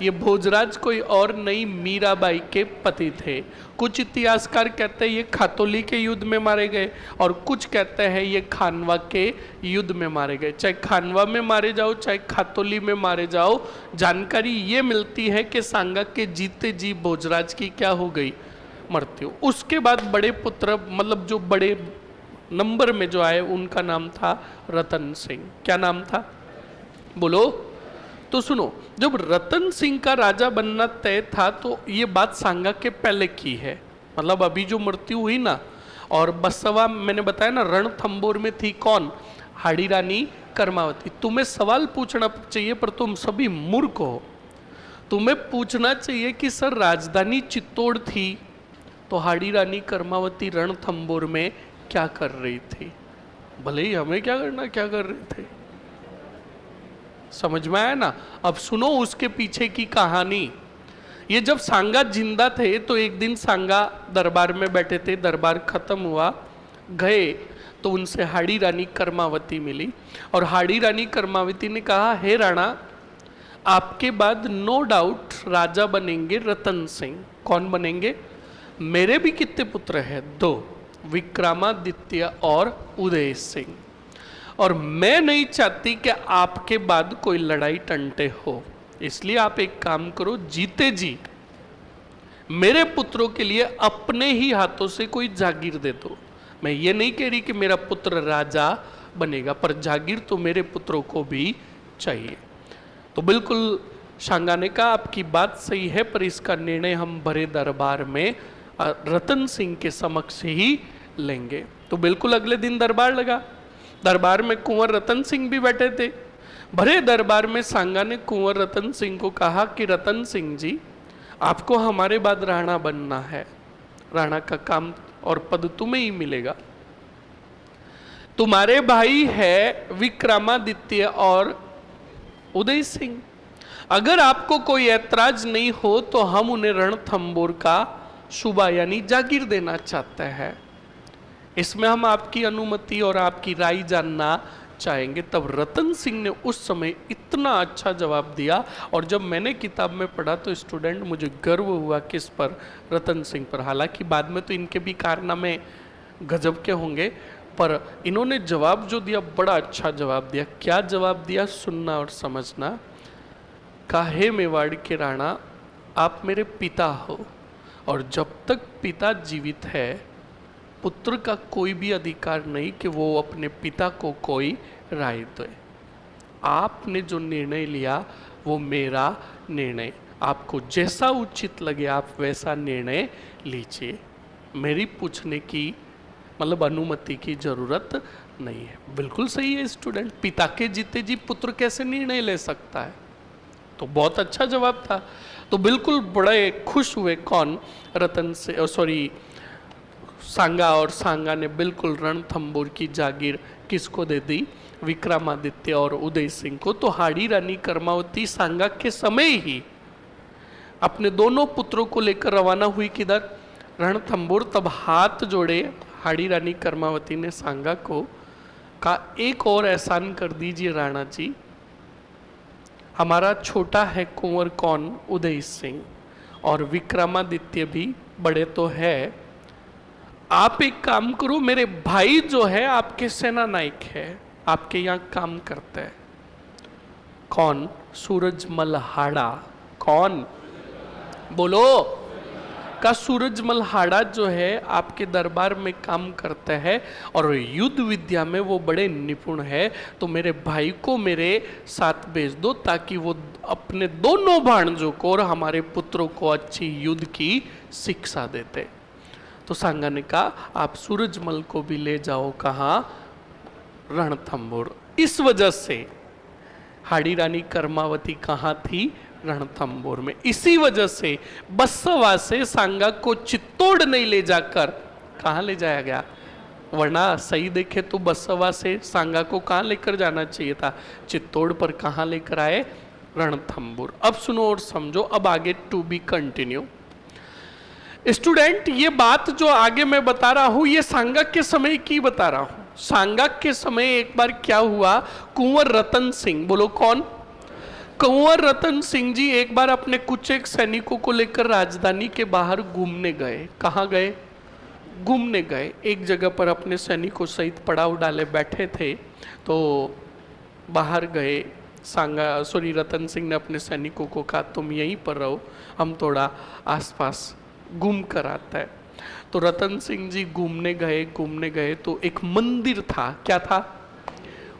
ये भोजराज कोई और नहीं, मीराबाई के पति थे। कुछ इतिहासकार कहते हैं ये खातोली के युद्ध में मारे गए, और कुछ कहते हैं ये खानवा के युद्ध में मारे गए। चाहे खानवा में मारे जाओ, चाहे खातोली में मारे जाओ, जानकारी ये मिलती है कि सांगा के जीते जी भोजराज की क्या हो गई? मृत्यु। उसके बाद बड़े पुत्र, मतलब जो बड़े नंबर में जो आए, उनका नाम था रतन सिंह। क्या नाम था? बोलो। तो सुनो, जब रतन सिंह का राजा बनना तय था तो ये बात सांगा के पहले की है। मतलब अभी जो मृत्यु हुई ना, और बसवा मैंने बताया ना, रणथंबोर में थी कौन? हाड़ी रानी कर्मावती। तुम्हें सवाल पूछना चाहिए, पर तुम सभी मूर्ख हो। तुम्हें पूछना चाहिए कि सर राजधानी चित्तौड़ थी, तो हाड़ी रानी कर्मावती रणथंबोर में क्या कर रही थी? भले ही हमें क्या करना, क्या कर रहे थे। समझ में आया ना? अब सुनो उसके पीछे की कहानी। ये जब सांगा जिंदा थे तो एक दिन सांगा दरबार में बैठे थे, दरबार खत्म हुआ, गए तो उनसे हाड़ी रानी कर्मावती मिली, और हाड़ी रानी कर्मावती ने कहा, हे राणा, आपके बाद नो डाउट राजा बनेंगे रतन सिंह। कौन बनेंगे? मेरे भी कितने पुत्र हैं? 2, विक्रमादित्य और उदय सिंह। और मैं नहीं चाहती कि आपके बाद कोई लड़ाई टंटे हो, इसलिए आप एक काम करो, जीते जी मेरे पुत्रों के लिए अपने ही हाथों से कोई जागीर दे दो। मैं ये नहीं कह रही कि मेरा पुत्र राजा बनेगा, पर जागीर तो मेरे पुत्रों को भी चाहिए। तो बिल्कुल सांगा ने कहा, आपकी बात सही है, पर इसका निर्णय हम बड़े दरबार में रतन सिंह के समक्ष ही लेंगे। तो बिल्कुल अगले दिन दरबार लगा। दरबार में कुंवर रतन सिंह भी बैठे थे। भरे दरबार में सांगा ने कुंवर रतन सिंह को कहा कि रतन सिंह जी, आपको हमारे बाद राणा बनना है। राणा का काम और पद तुम्हें ही मिलेगा। तुम्हारे भाई है विक्रमादित्य और उदय सिंह। अगर आपको कोई ऐतराज नहीं हो तो हम उन्हें रणथंबोर का सूबा यानी जागीर देना चाहते हैं। इसमें हम आपकी अनुमति और आपकी राय जानना चाहेंगे। तब रतन सिंह ने उस समय इतना अच्छा जवाब दिया, और जब मैंने किताब में पढ़ा तो स्टूडेंट मुझे गर्व हुआ किस पर? रतन सिंह पर। हालांकि बाद में तो इनके भी कारनामे गजब के होंगे, पर इन्होंने जवाब जो दिया बड़ा अच्छा जवाब दिया। क्या जवाब दिया? सुनना और समझना। कहा, हे मेवाड़ के राणा, आप मेरे पिता हो, और जब तक पिता जीवित है पुत्र का कोई भी अधिकार नहीं कि वो अपने पिता को कोई राय दे। आपने जो निर्णय लिया वो मेरा निर्णय, आपको जैसा उचित लगे आप वैसा निर्णय लीजिए। मेरी पूछने की मतलब अनुमति की जरूरत नहीं है। बिल्कुल सही है स्टूडेंट, पिता के जीते जी पुत्र कैसे निर्णय ले सकता है? तो बहुत अच्छा जवाब था। तो बिल्कुल बड़े खुश हुए कौन? रतन से, सॉरी, सांगा, और सांगा ने बिल्कुल रणथंभौर की जागीर किसको दे दी? विक्रमादित्य और उदय सिंह को। तो हाड़ी रानी कर्मावती सांगा के समय ही अपने दोनों पुत्रों को लेकर रवाना हुई किधर? रणथंभौर। तब हाथ जोड़े हाड़ी रानी कर्मावती ने सांगा को, कहा एक और एहसान कर दीजिए राणा जी, हमारा छोटा है कुंवर कौन? उदय सिंह, और विक्रमादित्य भी बड़े तो है, आप एक काम करो, मेरे भाई जो है आपके सेना नायक है, आपके यहाँ काम करते हैं। कौन? सूरजमल हाड़ा। कौन? बोलो। का सूरजमल हाड़ा जो है आपके दरबार में काम करता है और युद्ध विद्या में वो बड़े निपुण है, तो मेरे भाई को मेरे साथ भेज दो ताकि वो अपने दोनों भाणजों को और हमारे पुत्रों को अच्छी युद्ध की शिक्षा देते। तो सांगा ने कहा आप सूरजमल को भी ले जाओ। कहाँ? रणथंभौर। इस वजह से हाड़ी रानी कर्मावती कहाँ थी? रणथंभौर में। इसी वजह से बसवा से सांगा को चित्तौड़ नहीं ले जाकर कहाँ ले जाया गया? वरना सही देखे तो बसवा से सांगा को कहाँ लेकर जाना चाहिए था? चित्तौड़, पर कहाँ लेकर आए? रणथंभौर। अब सुनो और समझो, अब आगे टू बी कंटिन्यू। स्टूडेंट, ये बात जो आगे मैं बता रहा हूं ये सांगा के समय की बता रहा हूं। सांगा के समय एक बार क्या हुआ, कुंवर रतन सिंह, बोलो कौन? कुंवर रतन सिंह जी एक बार अपने कुछ एक सैनिकों को लेकर राजधानी के बाहर घूमने गए। कहाँ गए? घूमने गए। एक जगह पर अपने सैनिकों सहित पड़ाव डाले बैठे थे, तो बाहर गए। रतन सिंह ने अपने सैनिकों को कहा तुम यहीं पर रहो, हम थोड़ा आसपास घूम कर आता है। तो रतन सिंह जी घूमने गए तो एक मंदिर था। क्या था?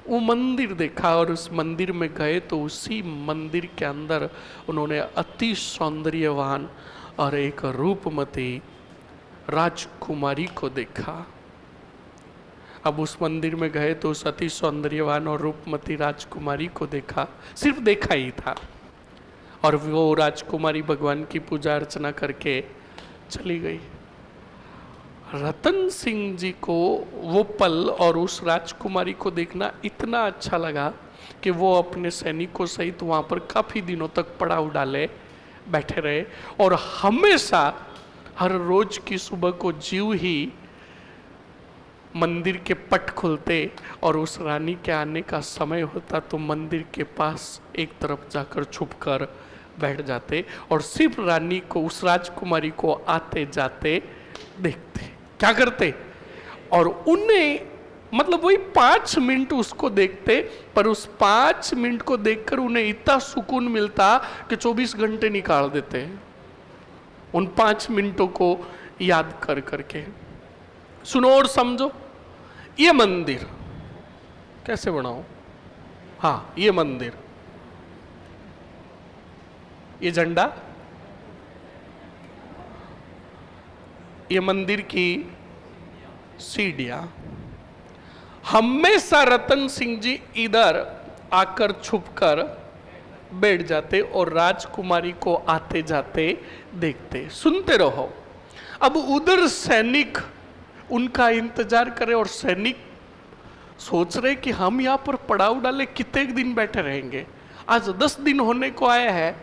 वो मंदिर देखा, और उस मंदिर में गए तो उसी मंदिर के अंदर उन्होंने अति सौंदर्यवान और एक रूपमती राजकुमारी को देखा। अब उस मंदिर में गए तो उस अति सौंदर्यवान और रूपमती राजकुमारी को देखा, सिर्फ देखा ही था, और वो राजकुमारी भगवान की पूजा अर्चना करके चली गई। रतन सिंह जी को वो पल और उस राजकुमारी को देखना इतना अच्छा लगा कि वो अपने सैनिकों सहित वहाँ पर काफ़ी दिनों तक पड़ाव डाले बैठे रहे, और हमेशा हर रोज की सुबह को जीव ही मंदिर के पट खुलते और उस रानी के आने का समय होता तो मंदिर के पास एक तरफ जाकर छुपकर बैठ जाते और सिर्फ रानी को, उस राजकुमारी को आते जाते देखते। क्या करते? और उन्हें मतलब वही 5 मिनट उसको देखते, पर उस 5 मिनट को देखकर उन्हें इतना सुकून मिलता कि 24 घंटे निकाल देते उन 5 मिनटों को याद कर करके। सुनो और समझो, ये मंदिर कैसे बनाओ? हाँ, ये मंदिर, ये झंडा, ये मंदिर की सीढ़ियां। हमेशा रतन सिंह जी इधर आकर छुपकर बैठ जाते और राजकुमारी को आते जाते देखते। सुनते रहो। अब उधर सैनिक उनका इंतजार करे और सैनिक सोच रहे कि हम यहाँ पर पड़ाव डाले कितने दिन बैठे रहेंगे, आज 10 दिन होने को आया है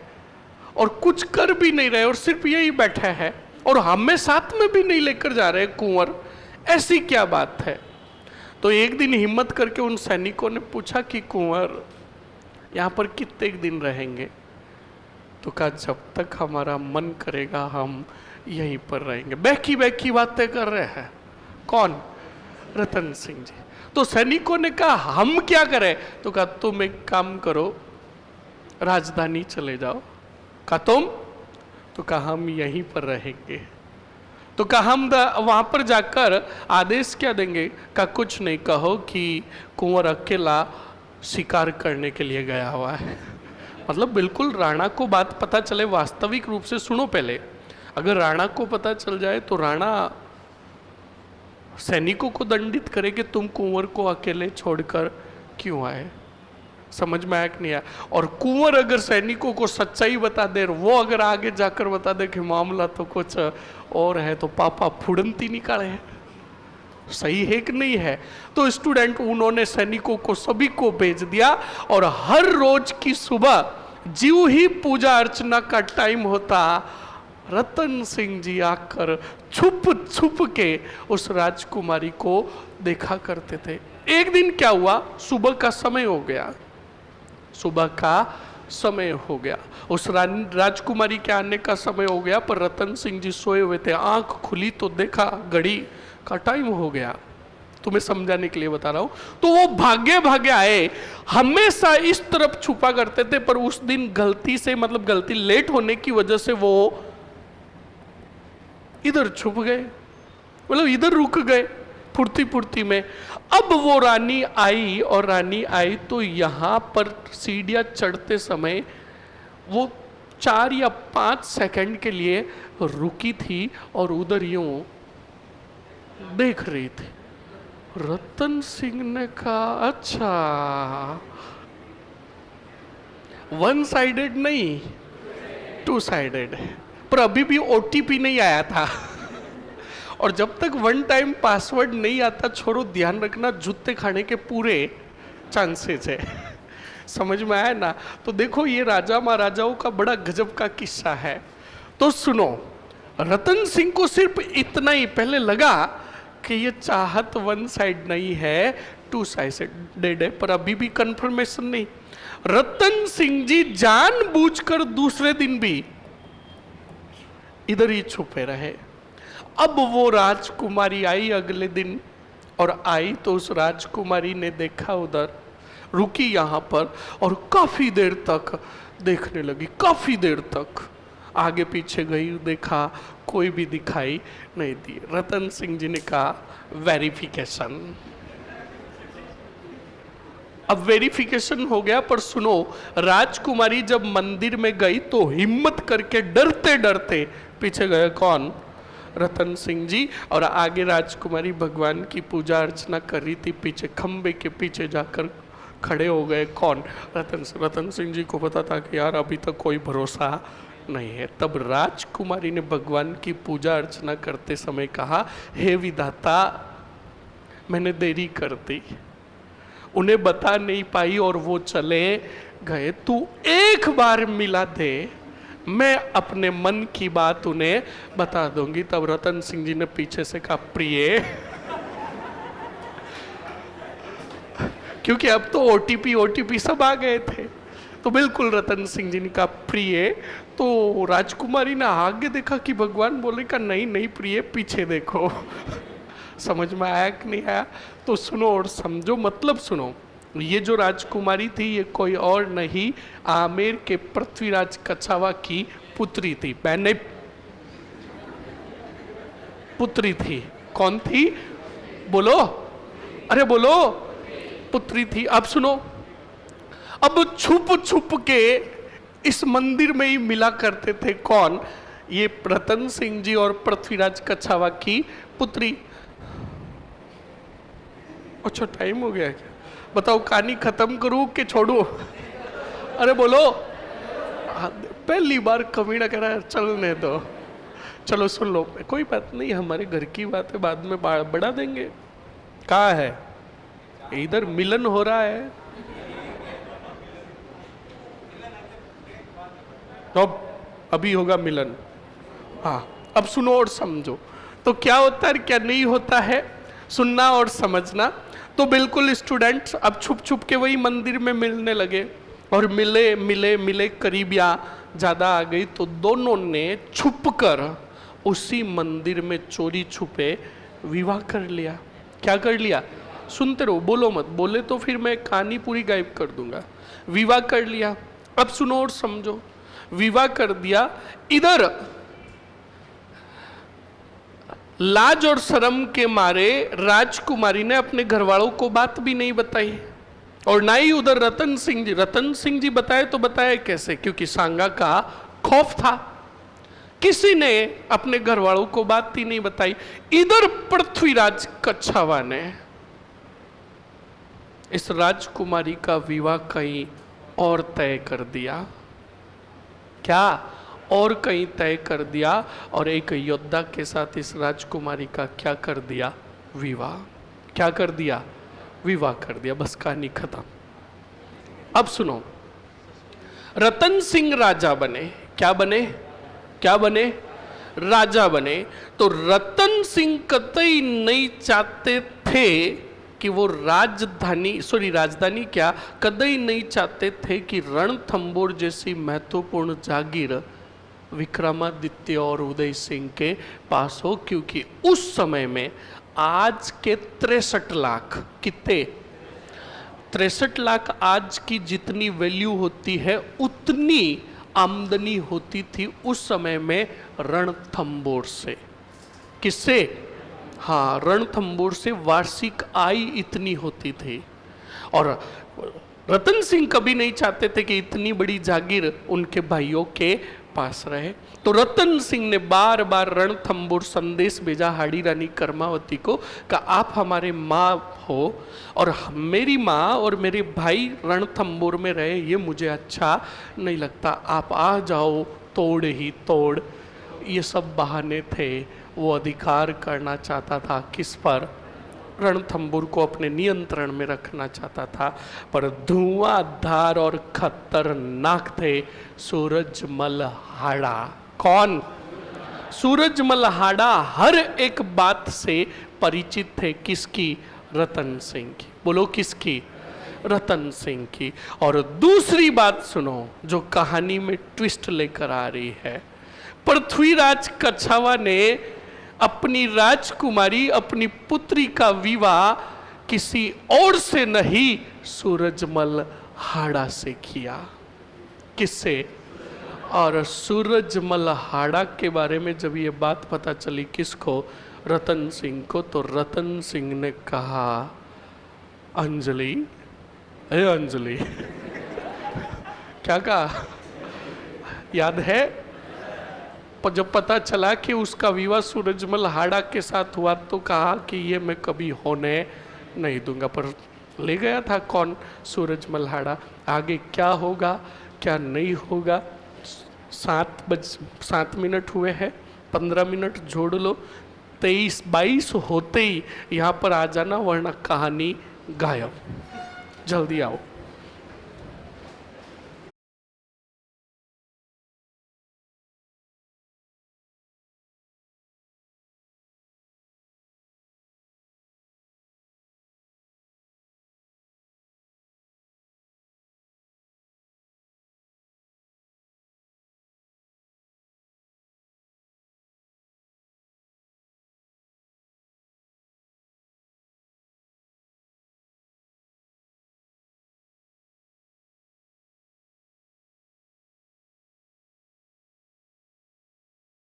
और कुछ कर भी नहीं रहे और सिर्फ यही बैठे हैं और हमें साथ में भी नहीं लेकर जा रहे कुंवर, ऐसी क्या बात है? तो एक दिन हिम्मत करके उन सैनिकों ने पूछा कि कुंवर यहाँ पर कितने दिन रहेंगे? तो कहा जब तक हमारा मन करेगा हम यहीं पर रहेंगे। बैठी बैठी बातें कर रहे हैं। कौन? रतन सिंह जी। तो सैनिकों ने कहा हम क्या करें? तो कहा तुम एक काम करो, राजधानी चले जाओ। कहा तुम? तो कहा हम यहीं पर रहेंगे। तो कहा हम वहां पर जाकर आदेश क्या देंगे? कहा कुछ नहीं, कहो कि कुंवर अकेला शिकार करने के लिए गया हुआ है। मतलब बिल्कुल राणा को बात पता चले, वास्तविक रूप से सुनो पहले, अगर राणा को पता चल जाए तो राणा सैनिकों को दंडित करे कि तुम कुंवर को अकेले छोड़कर क्यों आए। समझ में आया कि नहीं आया? और कुंवर अगर सैनिकों को सच्चाई बता दे, वो अगर आगे जाकर बता दे कि मामला तो कुछ और है, तो पापा फुड़ंती निकाले हैं। सही है कि नहीं है? तो स्टूडेंट उन्होंने सैनिकों को सभी को भेज दिया और हर रोज की सुबह ज्यों ही पूजा अर्चना का टाइम होता, रतन सिंह जी आकर छुप छुप के उस राजकुमारी को देखा करते थे। एक दिन क्या हुआ, सुबह का समय हो गया, सुबह का समय हो गया, उस राजकुमारी के आने का समय हो गया, पर रतन सिंह जी सोए हुए थे। आंख खुली तो देखा घड़ी का टाइम हो गया। तुम्हें समझाने के लिए बता रहा हूं। तो वो भागे भागे आए, हमेशा इस तरफ छुपा करते थे, पर उस दिन गलती से, मतलब गलती लेट होने की वजह से वो इधर छुप गए, मतलब इधर रुक गए फुर्ती फुर्ती में। अब वो रानी आई, और रानी आई तो यहां पर सीढ़ियां चढ़ते समय वो 4 या 5 सेकंड के लिए रुकी थी और उधर यूं देख रही थी। रतन सिंह ने कहा, अच्छा, वन साइडेड नहीं, 2 साइडेड, पर अभी भी ओटीपी नहीं आया था। और जब तक 1 टाइम पासवर्ड नहीं आता, छोड़ो, ध्यान रखना, जूते खाने के पूरे चांसेस है। समझ में आया ना? तो देखो, ये राजा महाराजाओं का बड़ा गजब का किस्सा है। तो सुनो, रतन सिंह को सिर्फ इतना ही पहले लगा कि ये चाहत 1 साइड नहीं है, 2 साइडेड है, पर अभी भी कंफर्मेशन नहीं। रतन सिंह जी जानबूझकर दूसरे दिन भी इधर ही छुपे रहे। अब वो राजकुमारी आई अगले दिन, और आई तो उस राजकुमारी ने देखा उधर, रुकी यहाँ पर और काफी देर तक देखने लगी, काफी देर तक आगे पीछे गई, देखा कोई भी दिखाई नहीं दी। रतन सिंह जी ने कहा, वेरिफिकेशन। अब वेरिफिकेशन हो गया, पर सुनो, राजकुमारी जब मंदिर में गई तो हिम्मत करके डरते डरते पीछे गए। कौन? रतन सिंह जी। और आगे राजकुमारी भगवान की पूजा अर्चना कर रही थी, पीछे खंबे के पीछे जाकर खड़े हो गए। कौन? रतन सिंह जी को पता था कि यार अभी तक कोई भरोसा नहीं है। तब राजकुमारी ने भगवान की पूजा अर्चना करते समय कहा, हे विधाता, मैंने देरी कर दी, उन्हें बता नहीं पाई और वो चले गए, तू एक बार मिला दे, मैं अपने मन की बात उन्हें बता दूंगी। तब रतन सिंह जी ने पीछे से कहा, प्रिय, क्योंकि अब तो ओटीपी सब आ गए थे, तो बिल्कुल रतन सिंह जी ने कहा, प्रिय। तो राजकुमारी ने आगे देखा कि भगवान बोले का, नहीं नहीं प्रिय, पीछे देखो। समझ में आया कि नहीं आया? तो सुनो और समझो, मतलब सुनो, ये जो राजकुमारी थी ये कोई और नहीं, आमेर के पृथ्वीराज कछावा की पुत्री थी। मैंने पुत्री थी। कौन थी? बोलो, अरे बोलो, पुत्री थी। अब सुनो, अब छुप छुप के इस मंदिर में ही मिला करते थे। कौन? ये रतन सिंह जी और पृथ्वीराज कछावा की पुत्री। अच्छा, टाइम हो गया क्या? बताओ, कहानी खत्म करूं कि छोड़ू? अरे बोलो, पहली बार कमीना कह रहा है, चलने दो। चलो सुन लो, कोई बात नहीं, हमारे घर की बात है, बाद में बढ़ा देंगे। कहाँ है? इधर मिलन हो रहा है। अब अभी होगा मिलन। हाँ, अब सुनो और समझो। तो क्या होता है, क्या नहीं होता है, सुनना और समझना। तो बिल्कुल स्टूडेंट्स अब छुप छुप के वही मंदिर में मिलने लगे, और मिले मिले मिले, करीब या ज़्यादा आ गई, तो दोनों ने छुपकर उसी मंदिर में चोरी छुपे विवाह कर लिया। क्या कर लिया? सुनते रहो, बोलो मत, बोले तो फिर मैं कहानी पूरी गायब कर दूंगा। विवाह कर लिया। अब सुनो और समझो, विवाह कर दिया। इधर लाज और शर्म के मारे राजकुमारी ने अपने घर वालों को बात भी नहीं बताई, और ना ही उधर रतन सिंह जी बताए तो बताए कैसे, क्योंकि सांगा का खौफ था। किसी ने अपने घर वालों को बात ही नहीं बताई। इधर पृथ्वीराज कछावा ने इस राजकुमारी का विवाह कहीं और तय कर दिया। क्या? और कहीं तय कर दिया, और एक योद्धा के साथ इस राजकुमारी का क्या कर दिया? विवाह। क्या कर दिया? विवाह कर दिया, बस कहानी खत्म। अब सुनो, रतन सिंह राजा बने। क्या बने? क्या बने? राजा बने। तो रतन सिंह कतई नहीं चाहते थे कि वो राजधानी क्या, कतई नहीं चाहते थे कि रणथंबोर जैसी महत्वपूर्ण जागीर विक्रमादित्य और उदय सिंह के पास हो, क्योंकि उस समय में आज के 63 लाख, कितने? 63 लाख आज की जितनी वैल्यू होती है उतनी आमदनी होती थी उस समय में रणथंबोर से। किससे? हाँ, रणथंबोर से वार्षिक आय इतनी होती थी। और रतन सिंह कभी नहीं चाहते थे कि इतनी बड़ी जागीर उनके भाइयों के पास रहे। तो रतन सिंह ने बार बार रणथंबोर संदेश भेजा हाड़ी रानी कर्मावती को, कि आप हमारे माँ हो और मेरी माँ और मेरे भाई रणथंबोर में रहे, ये मुझे अच्छा नहीं लगता, आप आ जाओ तोड़ ही तोड़। ये सब बहाने थे। वो अधिकार करना चाहता था किस पर? रणथंबोर को अपने नियंत्रण में रखना चाहता था। पर धुआंधार और खतरनाक थे सूरजमल हाड़ा। कौन? सूरजमल हाड़ा हर एक बात से परिचित थे। किसकी? रतन सिंह की। बोलो किसकी? रतन सिंह की। और दूसरी बात सुनो जो कहानी में ट्विस्ट लेकर आ रही है। पृथ्वीराज कछावा ने अपनी राजकुमारी, अपनी पुत्री का विवाह किसी और से नहीं, सूरजमल हाड़ा से किया। किससे? और सूरजमल हाड़ा के बारे में जब ये बात पता चली किसको? रतन सिंह को। तो रतन सिंह ने कहा, अंजलि, अरे अंजलि क्या कहा? याद है? जब पता चला कि उसका विवाह सूरजमल हाड़ा के साथ हुआ तो कहा कि ये मैं कभी होने नहीं दूंगा। पर ले गया था कौन? सूरजमल हाड़ा। आगे क्या होगा क्या नहीं होगा? 7 मिनट हुए हैं, 15 मिनट जोड़ लो, 23-22 होते ही यहाँ पर आ जाना, वरना कहानी गायब। जल्दी आओ।